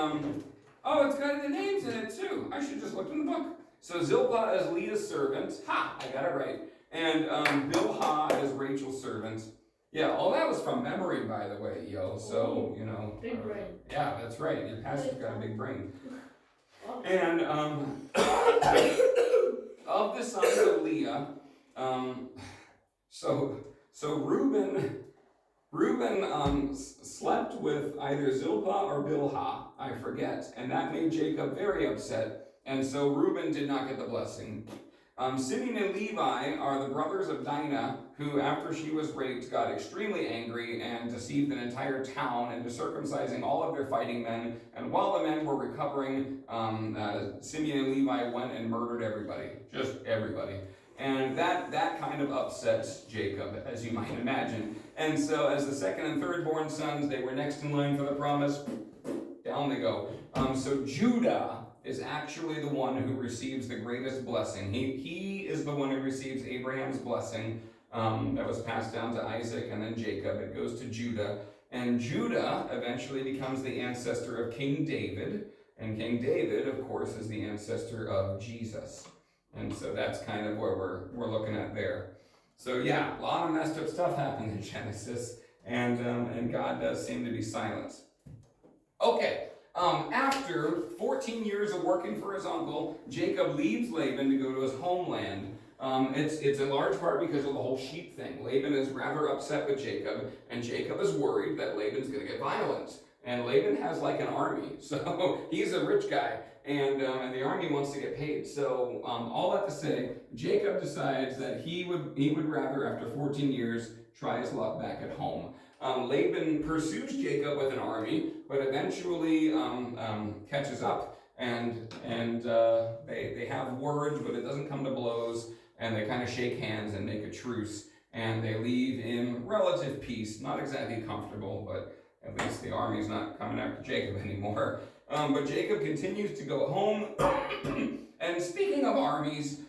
got the names in it too. I should just look in the book. So Zilpah is Leah's servant. Ha, I got it right. And Bilhah is Rachel's servant. Yeah, all that was from memory, by the way, yo. So, Big brain. Yeah, that's right. Your pastor's got a big brain. And of the sons of Leah, so Reuben slept with either Zilpah or Bilhah, I forget, and that made Jacob very upset. And so Reuben did not get the blessing. Simeon and Levi are the brothers of Dinah, who, after she was raped, got extremely angry and deceived an entire town into circumcising all of their fighting men. And while the men were recovering, Simeon and Levi went and murdered everybody, just everybody. And that kind of upsets Jacob, as you might imagine. And so as the second and third born sons, they were next in line for the promise. Down they go. So Judah is actually the one who receives the greatest blessing. He is the one who receives Abraham's blessing that was passed down to Isaac and then Jacob. It goes to Judah. And Judah eventually becomes the ancestor of King David. And King David, of course, is the ancestor of Jesus. And so that's kind of where we're looking at there. So yeah, a lot of messed up stuff happened in Genesis. And God does seem to be silent. Okay. After 14 years of working for his uncle, Jacob leaves Laban to go to his homeland. It's in large part because of the whole sheep thing. Laban is rather upset with Jacob, and Jacob is worried that Laban's going to get violent. And Laban has like an army, so he's a rich guy, and the army wants to get paid. So all that to say, Jacob decides that he would rather, after 14 years, try his luck back at home. Laban pursues Jacob with an army, but eventually catches up, and they have words, but it doesn't come to blows, and they kind of shake hands and make a truce, and they leave in relative peace. Not exactly comfortable, but at least the army's not coming after Jacob anymore. But Jacob continues to go home, and speaking of armies,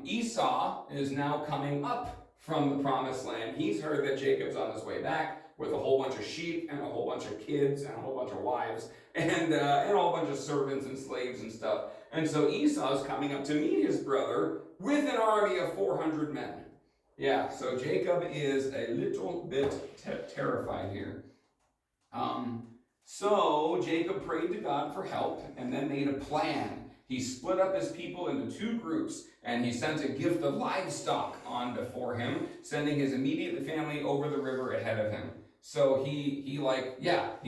Esau is now coming up from the promised land. He's heard that Jacob's on his way back, with a whole bunch of sheep and a whole bunch of kids and a whole bunch of wives and a whole bunch of servants and slaves and stuff. And so Esau's coming up to meet his brother with an army of 400 men. Yeah, so Jacob is a little bit terrified here. So Jacob prayed to God for help and then made a plan. He split up his people into 2 groups, and he sent a gift of livestock on before him, sending his immediate family over the river ahead of him. So he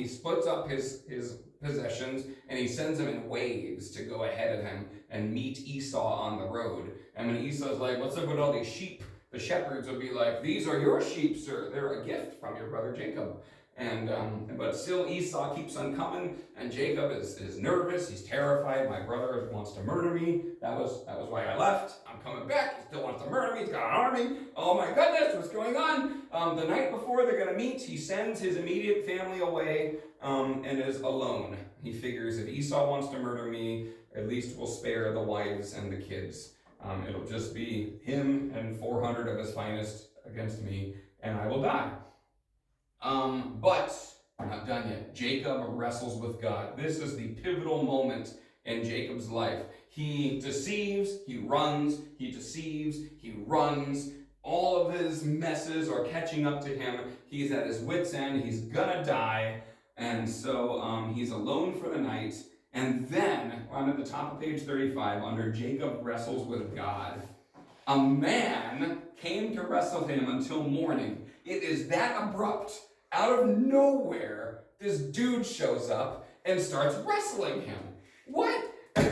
splits up his possessions, and he sends them in waves to go ahead of him and meet Esau on the road. And when Esau's like, what's up with all these sheep? The shepherds would be like, these are your sheep, sir. They're a gift from your brother Jacob. And but still Esau keeps on coming, and Jacob is nervous. He's terrified. My brother wants to murder me. That was why I left. I'm coming back. He still wants to murder me. He's got an army. Oh my goodness, what's going on? The night before they're going to meet, he sends his immediate family away and is alone. He figures if Esau wants to murder me, at least we'll spare the wives and the kids. It'll just be him and 400 of his finest against me, and I will die. But we're not done yet. Jacob wrestles with God. This is the pivotal moment in Jacob's life. He deceives, he runs, he deceives, he runs. All of his messes are catching up to him. He's at his wit's end. He's gonna die. And so he's alone for the night. And then, I'm at the top of page 35, under Jacob wrestles with God, a man came to wrestle him until morning. It is that abrupt. Out of nowhere, this dude shows up and starts wrestling him. What? I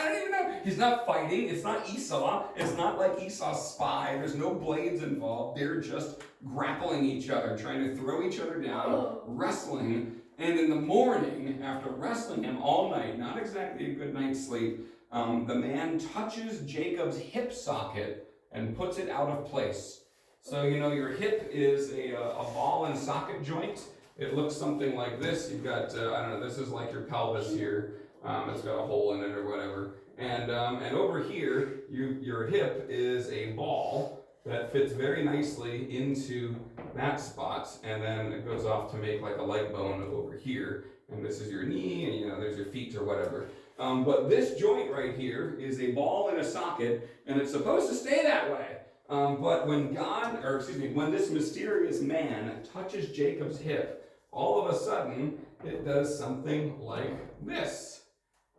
don't even know. He's not fighting. It's not Esau. It's not like Esau's spy. There's no blades involved. They're just grappling each other, trying to throw each other down, wrestling. And in the morning, after wrestling him all night, not exactly a good night's sleep, the man touches Jacob's hip socket and puts it out of place. So, your hip is a ball and socket joint. It looks something like this. You've got, this is like your pelvis here. It's got a hole in it or whatever. And over here, your hip is a ball that fits very nicely into that spot. And then it goes off to make like a leg bone over here. And this is your knee, and there's your feet or whatever. But this joint right here is a ball in a socket, and it's supposed to stay that way. But when when this mysterious man touches Jacob's hip, all of a sudden, it does something like this.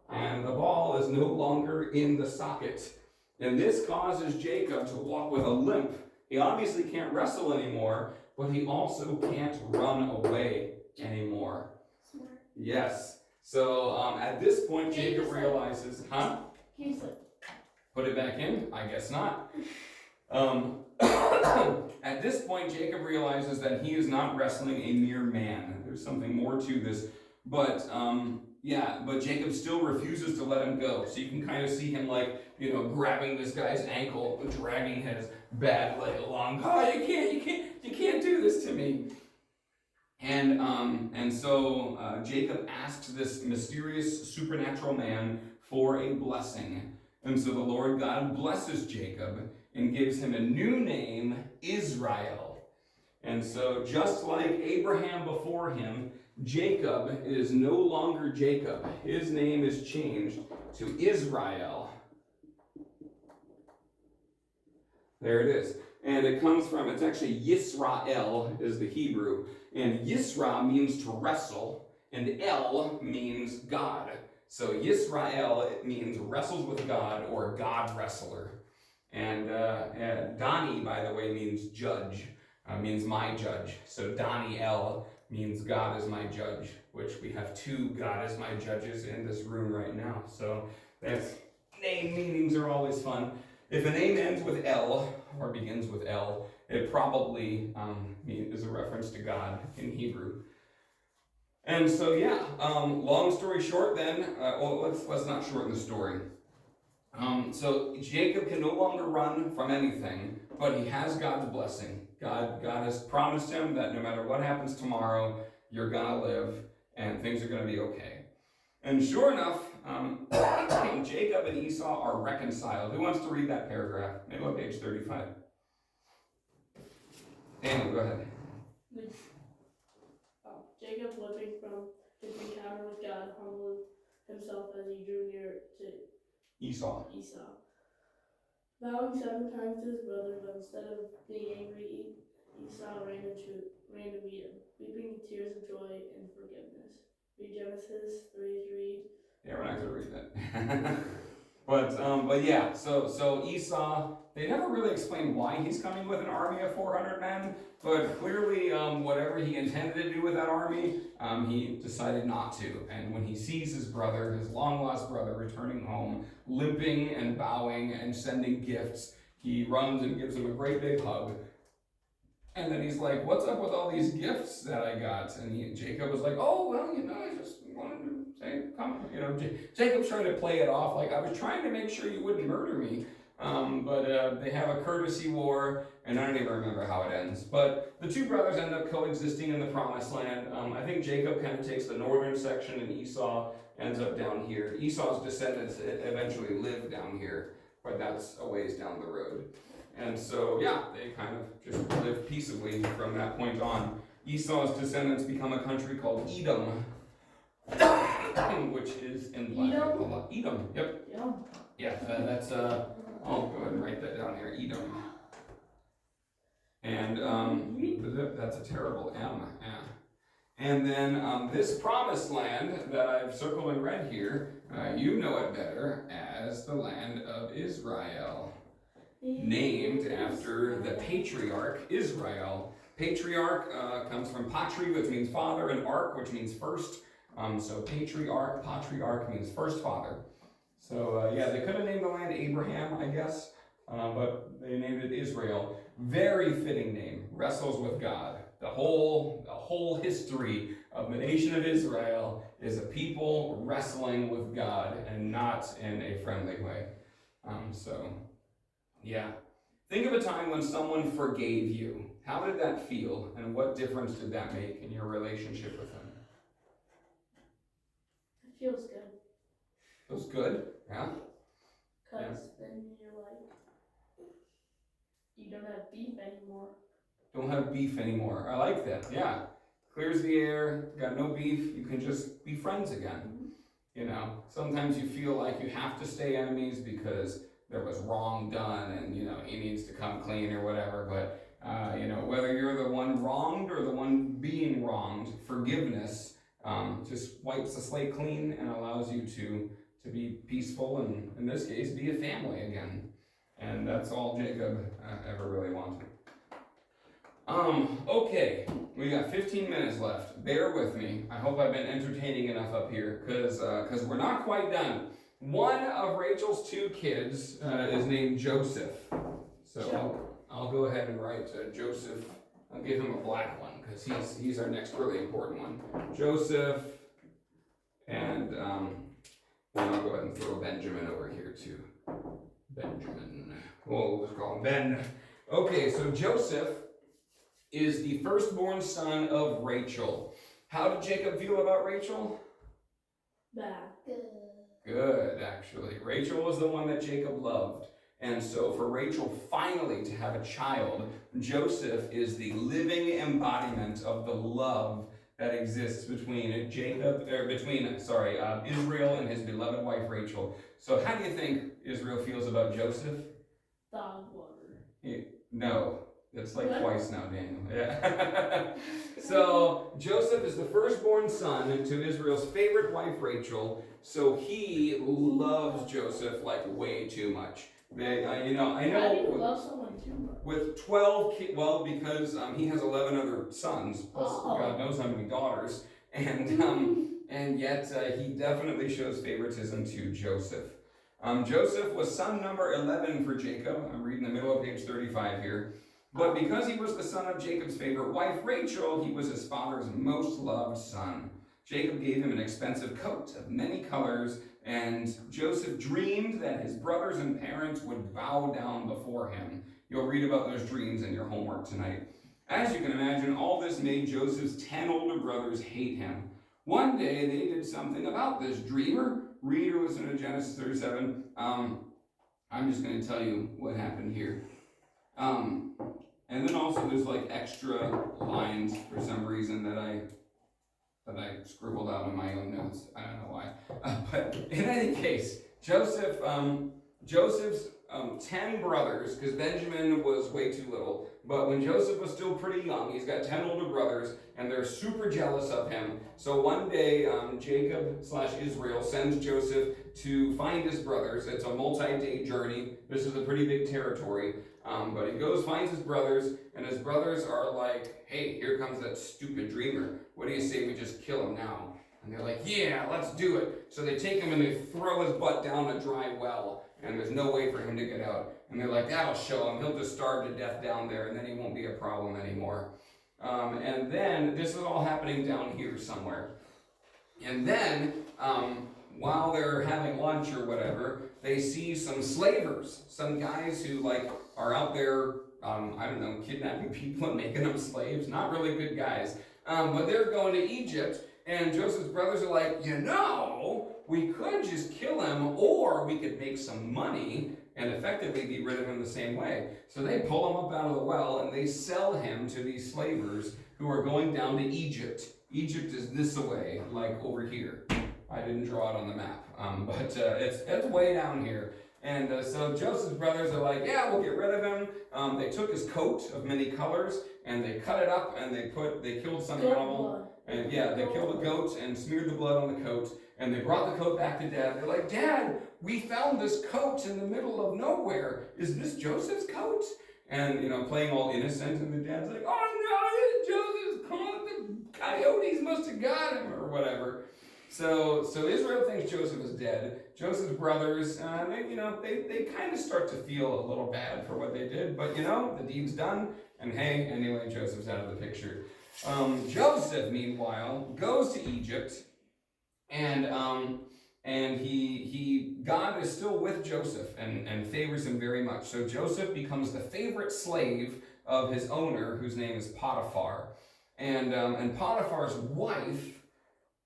And the ball is no longer in the socket. And this causes Jacob to walk with a limp. He obviously can't wrestle anymore, but he also can't run away anymore. Smart. Yes. So at this point, Jacob realizes, put it back in? I guess not. At this point, Jacob realizes that he is not wrestling a mere man. There's something more to this. But Jacob still refuses to let him go. So you can kind of see him grabbing this guy's ankle and dragging his bad leg along. Oh, you can't do this to me. And so Jacob asked this mysterious supernatural man for a blessing. And so the Lord God blesses Jacob and gives him a new name, Israel. And so just like Abraham before him, Jacob is no longer Jacob. His name is changed to Israel. There it is. And it comes from, it's actually Yisrael is the Hebrew. And Yisra means to wrestle, and El means God. So Yisrael, it means wrestles with God or God wrestler. And Dani, by the way, means judge, means my judge. So Daniel means God is my judge, which we have 2 God is my judges in this room right now. So that's, name meanings are always fun. If a name ends with L or begins with L, it probably is a reference to God in Hebrew. And so long story short then, let's not shorten the story. So Jacob can no longer run from anything, but he has God's blessing. God has promised him that no matter what happens tomorrow, you're gonna live and things are gonna be okay. And sure enough, Jacob and Esau are reconciled. Who wants to read that paragraph? Maybe on page 35. Daniel, go ahead. Jacob, flipping from his encounter with God, humbled himself as he drew near to Esau. Esau. Bowing 7 times to his brother, but instead of being angry, Esau ran to meet him, weeping tears of joy and forgiveness. Read Genesis 3:3. Yeah, we're not gonna read that. but yeah, so Esau, they never really explain why he's coming with an army of 400 men, but clearly, whatever he intended to do with that army, he decided not to. And when he sees his brother, his long-lost brother, returning home, limping and bowing and sending gifts, he runs and gives him a great big hug. And then he's like, "What's up with all these gifts that I got?" And Jacob was like, "Oh, well, I just wanted to say, come." Jacob's trying to play it off like, "I was trying to make sure you wouldn't murder me." But they have a courtesy war, and I don't even remember how it ends. But the two brothers end up coexisting in the promised land. I think Jacob kind of takes the northern section, and Esau ends up down here. Esau's descendants eventually live down here, but that's a ways down the road. And so, yeah, they kind of just live peaceably from that point on. Esau's descendants become a country called Edom, which is in Edom? Edom, yep. Yeah, that's, I'll go ahead and write that down here, Edom. And that's a terrible M, yeah. And then this promised land that I've circled in red here, you know it better as the land of Israel. Named after the patriarch Israel. Patriarch comes from patri, which means father, and arch, which means first. So patriarch means first father. So yeah, they could have named the land Abraham, I guess, but they named it Israel. Very fitting name. Wrestles with God. The whole history of the nation of Israel is a people wrestling with God, and not in a friendly way. Yeah. Think of a time when someone forgave you. How did that feel, and what difference did that make in your relationship with them? It feels good. Feels good? Yeah? Because then you're like, you don't have beef anymore. Don't have beef anymore. I like that. Yeah. Clears the air, got no beef, you can just be friends again. Sometimes you feel like you have to stay enemies because there was wrong done and, he needs to come clean or whatever. But, whether you're the one wronged or the one being wronged, forgiveness just wipes the slate clean and allows you to be peaceful and, in this case, be a family again. And that's all Jacob ever really wanted. Okay, we got 15 minutes left. Bear with me. I hope I've been entertaining enough up here because we're not quite done. One of Rachel's 2 kids is named Joseph. So I'll go ahead and write Joseph. I'll give him a black one because he's our next really important one. Joseph, and then I'll go ahead and throw Benjamin over here too. Benjamin. We'll just call him Ben. Okay, so Joseph is the firstborn son of Rachel. How did Jacob feel about Rachel? Bad. Good, actually. Rachel was the one that Jacob loved. And so for Rachel finally to have a child, Joseph is the living embodiment of the love that exists between Israel and his beloved wife Rachel. So how do you think Israel feels about Joseph? Dog water. No. That's like what? Twice now, Daniel. Yeah. So Joseph is the firstborn son to Israel's favorite wife, Rachel. So he loves Joseph like way too much. I know. How do you love someone too much? With 12 kids, well, because he has 11 other sons, plus God knows how many daughters, and yet he definitely shows favoritism to Joseph. Joseph was son number 11 for Jacob. I'm reading the middle of page 35 here. But because he was the son of Jacob's favorite wife, Rachel, he was his father's most loved son. Jacob gave him an expensive coat of many colors, and Joseph dreamed that his brothers and parents would bow down before him. You'll read about those dreams in your homework tonight. As you can imagine, all this made Joseph's 10 older brothers hate him. One day, they did something about this dreamer. Read or listen to Genesis 37. I'm just going to tell you what happened here. And then also there's like extra lines for some reason that that I scribbled out in my own notes. I don't know why. But in any case, Joseph's 10 brothers, because Benjamin was way too little, but when Joseph was still pretty young, he's got 10 older brothers, and they're super jealous of him. So one day, Jacob/Israel sends Joseph to find his brothers. It's a multi-day journey. This is a pretty big territory. But he goes, finds his brothers, and his brothers are like, hey, here comes that stupid dreamer. What do you say we just kill him now? And they're like, yeah, let's do it. So they take him and they throw his butt down a dry well, and there's no way for him to get out. And they're like, that'll show him. He'll just starve to death down there, and then he won't be a problem anymore. And then, this is all happening down here somewhere. And then, while they're having lunch or whatever, they see some slavers, some guys who are out there, kidnapping people and making them slaves. Not really good guys. But they're going to Egypt, and Joseph's brothers are like, we could just kill him, or we could make some money and effectively get rid of him the same way. So they pull him up out of the well, and they sell him to these slavers who are going down to Egypt. Egypt is this away, like over here. I didn't draw it on the map, but it's way down here. And so Joseph's brothers are like, yeah, we'll get rid of him. They took his coat of many colors, and they cut it up, and they killed some animal. And yeah, they killed a goat and smeared the blood on the coat, and they brought the coat back to Dad. They're like, Dad, we found this coat in the middle of nowhere. Is this Joseph's coat? And, playing all innocent, and the dad's like, oh no, it's Joseph's coat. The coyotes must have got him, or whatever. So Israel thinks Joseph is dead. Joseph's brothers, they kind of start to feel a little bad for what they did, but the deed's done, and hey, anyway, Joseph's out of the picture. Joseph, meanwhile, goes to Egypt, and God is still with Joseph and favors him very much. So Joseph becomes the favorite slave of his owner, whose name is Potiphar, and Potiphar's wife.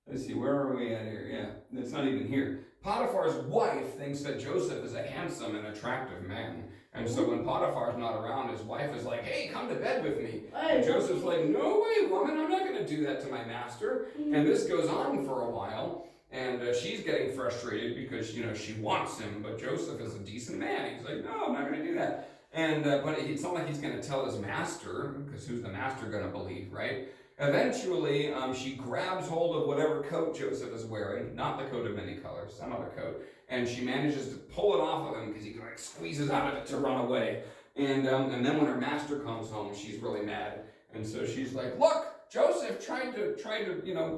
Let's see, where are we at here? Yeah, it's not even here. Potiphar's wife thinks that Joseph is a handsome and attractive man. And so when Potiphar's not around, his wife is like, hey, come to bed with me. And Joseph's like, no way, woman, I'm not going to do that to my master. And this goes on for a while. And she's getting frustrated because, she wants him. But Joseph is a decent man. He's like, no, I'm not going to do that. And but it's not like he's going to tell his master, because who's the master going to believe, right? Eventually, she grabs hold of whatever coat Joseph is wearing, not the coat of many colors, some other coat, and she manages to pull it off of him because he squeezes out of it to run away. And then when her master comes home, she's really mad, and so she's like, "Look, Joseph tried to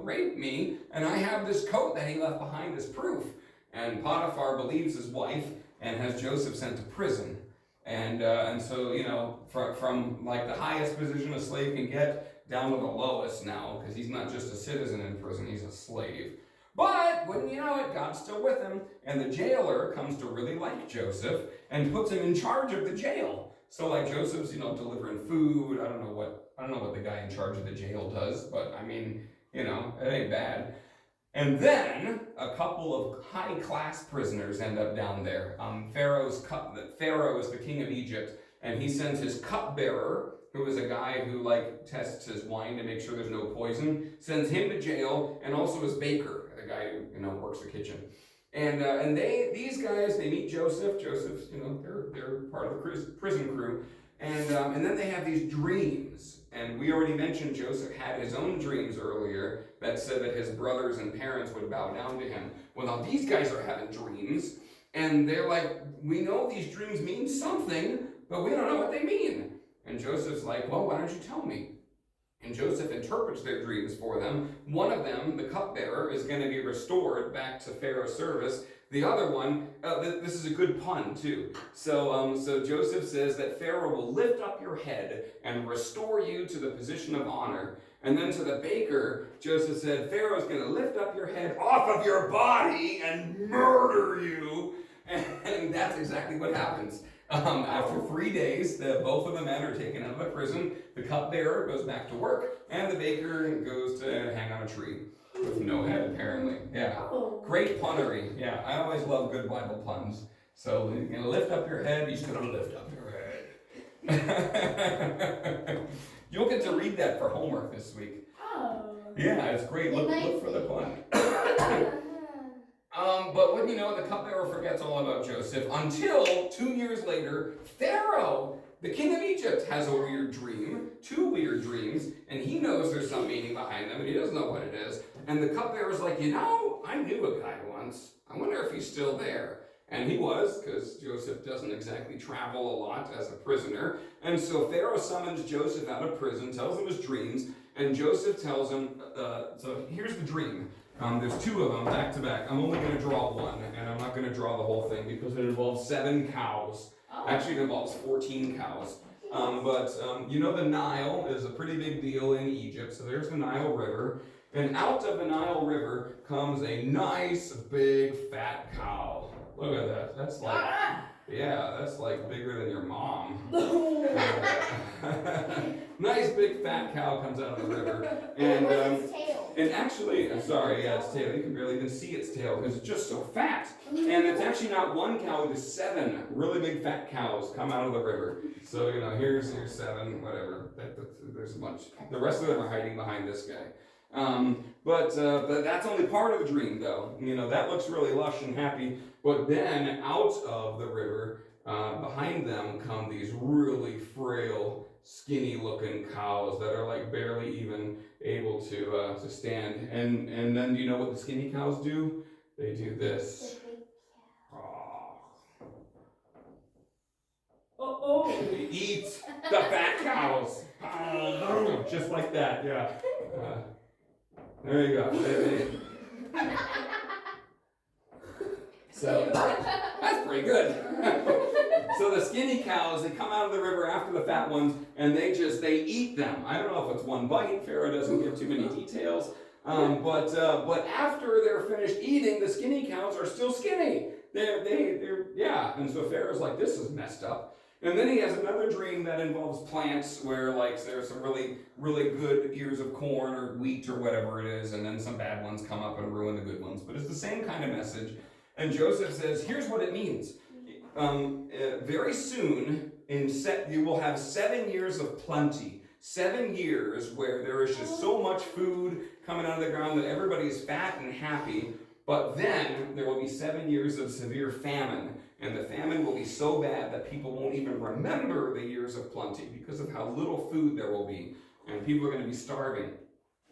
rape me, and I have this coat that he left behind as proof." And Potiphar believes his wife and has Joseph sent to prison. And so from the highest position a slave can get down to the lowest now, because he's not just a citizen in prison, he's a slave. But, wouldn't you know it, God's still with him, and the jailer comes to really like Joseph and puts him in charge of the jail. So Joseph's, delivering food. I don't know what the guy in charge of the jail does, but it ain't bad. And then a couple of high-class prisoners end up down there. Pharaoh is the king of Egypt, and he sends his cupbearer, who is a guy who tests his wine to make sure there's no poison, sends him to jail, and also his baker, the guy who works the kitchen. And these guys meet Joseph. Joseph's they're part of the prison crew, and then they have these dreams. And we already mentioned Joseph had his own dreams earlier that said that his brothers and parents would bow down to him. Well, now these guys are having dreams, and they're like, we know these dreams mean something, but we don't know what they mean. And Joseph's like, well, why don't you tell me? And Joseph interprets their dreams for them. One of them, the cupbearer, is going to be restored back to Pharaoh's service. The other one, this is a good pun too. So Joseph says that Pharaoh will lift up your head and restore you to the position of honor. And then to the baker, Joseph said, Pharaoh's going to lift up your head off of your body and murder you. And that's exactly what happens. After 3 days, both of the men are taken out of the prison. The cupbearer goes back to work, and the baker goes to hang on a tree with no head, apparently. Yeah, great punnery. Yeah, I always love good Bible puns. So you're gonna lift up your head. He's gonna lift up your head. You'll get to read that for homework this week. Oh. Yeah, it's great. Look for the pun. But what you know, the cupbearer forgets all about Joseph until 2 years later, Pharaoh, the king of Egypt, has a weird dream, 2 weird dreams, and he knows there's some meaning behind them, and he doesn't know what it is. And the cupbearer's like, you know, I knew a guy once. I wonder if he's still there. And he was, because Joseph doesn't exactly travel a lot as a prisoner. And so Pharaoh summons Joseph out of prison, tells him his dreams, and Joseph tells him, so here's the dream. There's 2 of them back to back. I'm only going to draw one, and I'm not going to draw the whole thing because it involves 7 cows. Oh. Actually, it involves 14 cows. But you know the Nile is a pretty big deal in Egypt, so there's the Nile River. And out of the Nile River comes a nice, big, fat cow. Look at that. That's like, yeah, that's like bigger than your mom. Nice, big, fat cow comes out of the river. And its tail? and actually, I'm sorry, yeah, its tail. You can barely even see its tail because it's just so fat. And it's actually not 1 cow, there's 7 really big fat cows come out of the river. So, you know, here's 7, whatever. There's a bunch. The rest of them are hiding behind this guy. But that's only part of the dream, though. You know, that looks really lush and happy. But then out of the river, behind them come these really frail, skinny-looking cows that are like barely even able to stand. And then do you know what the skinny cows do? They do this. They eat the fat cows. Just like that, yeah. There you go. So that's pretty good. So the skinny cows, they come out of the river after the fat ones, and they eat them. I don't know if it's one bite. Pharaoh doesn't give too many details. But after they're finished eating, the skinny cows are still skinny. Yeah. And so Pharaoh's like, this is messed up. And then he has another dream that involves plants where like there's some really, really good ears of corn or wheat or whatever it is, and then some bad ones come up and ruin the good ones. But it's the same kind of message. And Joseph says, here's what it means. Very soon, you will have 7 years of plenty. 7 years where there is just so much food coming out of the ground that everybody is fat and happy. But then there will be 7 years of severe famine. And the famine will be so bad that people won't even remember the years of plenty because of how little food there will be. And people are going to be starving.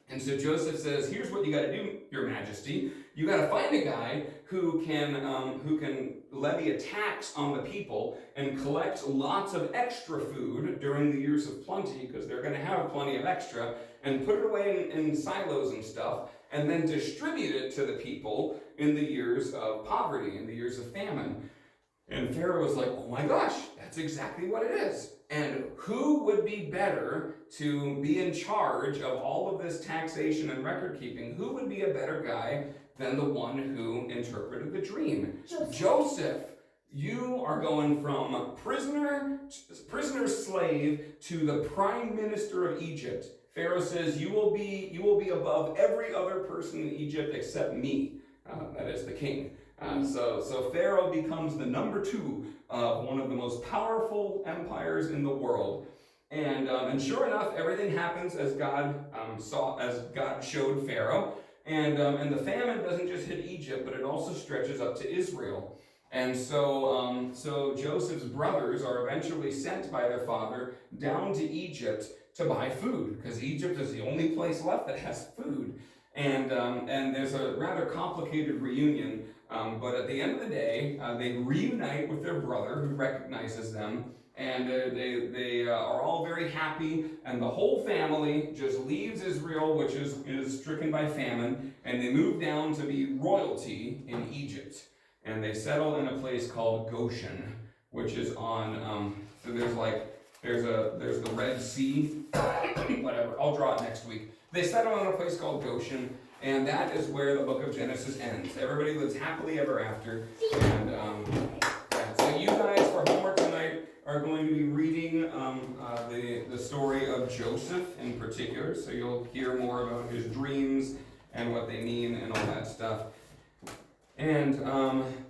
And so Joseph says, here's what you got to do, Your Majesty. You got to find a guy who can levy a tax on the people and collect lots of extra food during the years of plenty, because they're going to have plenty of extra, and put it away in silos and stuff, and then distribute it to the people in the years of poverty, in the years of famine. And Pharaoh was like, oh my gosh, that's exactly what it is. And who would be better to be in charge of all of this taxation and record keeping? Who would be a better guy than the one who interpreted the dream? Joseph. You are going from prisoner slave to the prime minister of Egypt. Pharaoh says, you will be above every other person in Egypt except me. That is the king. So Pharaoh becomes the number 2 of one of the most powerful empires in the world. And sure enough, everything happens as God showed Pharaoh. And the famine doesn't just hit Egypt, but it also stretches up to Israel. And so Joseph's brothers are eventually sent by their father down to Egypt to buy food, because Egypt is the only place left that has food. And there's a rather complicated reunion. But at the end of the day, they reunite with their brother who recognizes them, and they are all very happy, and the whole family just leaves Israel, which is stricken by famine, and they move down to be royalty in Egypt. And they settle in a place called Goshen, which is on, so there's the Red Sea, whatever, I'll draw it next week. They settle in a place called Goshen, and that is where the book of Genesis ends. Everybody lives happily ever after. And so you guys, for homework tonight, are going to be reading the story of Joseph in particular. So you'll hear more about his dreams and what they mean and all that stuff. And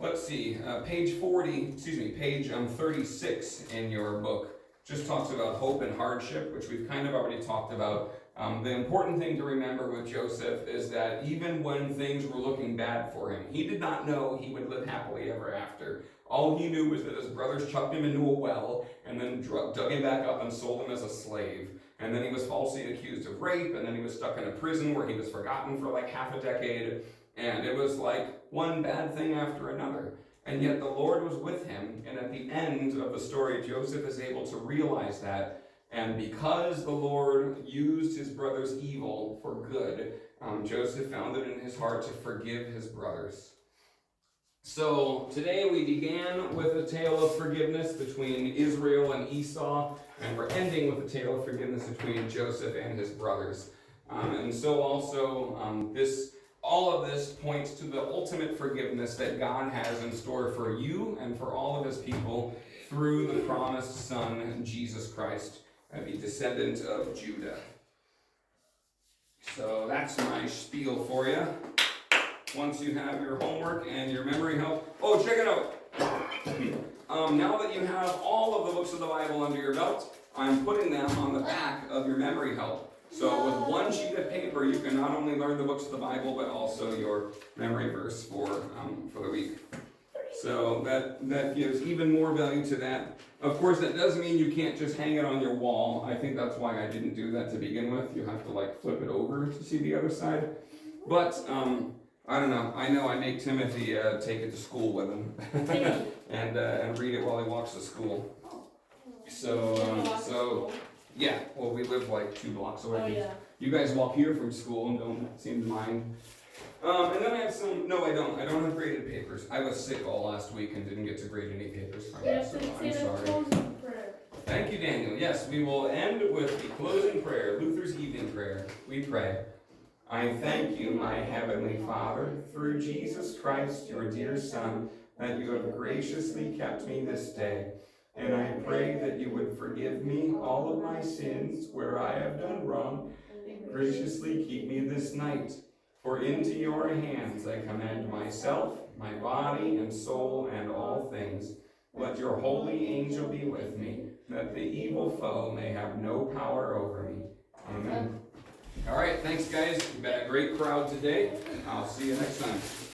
let's see, page 36 in your book just talks about hope and hardship, which we've kind of already talked about. The important thing to remember with Joseph is that even when things were looking bad for him, he did not know he would live happily ever after. All he knew was that his brothers chucked him into a well and then dug him back up and sold him as a slave. And then he was falsely accused of rape, and then he was stuck in a prison where he was forgotten for like half a decade. And it was like one bad thing after another. And yet the Lord was with him, and at the end of the story, Joseph is able to realize that. And because the Lord used his brother's evil for good, Joseph found it in his heart to forgive his brothers. So today we began with a tale of forgiveness between Israel and Esau, and we're ending with a tale of forgiveness between Joseph and his brothers. And so also all of this points to the ultimate forgiveness that God has in store for you and for all of his people through the promised Son, Jesus Christ, the descendant of Judah. So that's my spiel for you. Once you have your homework and your memory help. Oh, check it out. Now that you have all of the books of the Bible under your belt, I'm putting them on the back of your memory help. So with one sheet of paper, you can not only learn the books of the Bible, but also your memory verse for the week. So that gives even more value to that. Of course, that doesn't mean you can't just hang it on your wall. I think that's why I didn't do that to begin with. You have to like flip it over to see the other side. But I don't know. I know I make Timothy take it to school with him and read it while he walks to school. So yeah. Well, we live like 2 blocks away. Oh, yeah. You guys walk here from school and don't seem to mind. And then I have some. No, I don't. I don't have graded papers. I was sick all last week and didn't get to grade any papers from you, so I'm sorry. Thank you, Daniel. Yes, we will end with the closing prayer, Luther's evening prayer. We pray. I thank you, my heavenly Father, through Jesus Christ, your dear Son, that you have graciously kept me this day. And I pray that you would forgive me all of my sins where I have done wrong, and graciously keep me this night. For into your hands I commend myself, my body and soul, and all things. Let your holy angel be with me, that the evil foe may have no power over me. Amen. All right, thanks guys. You've been a great crowd today. I'll see you next time.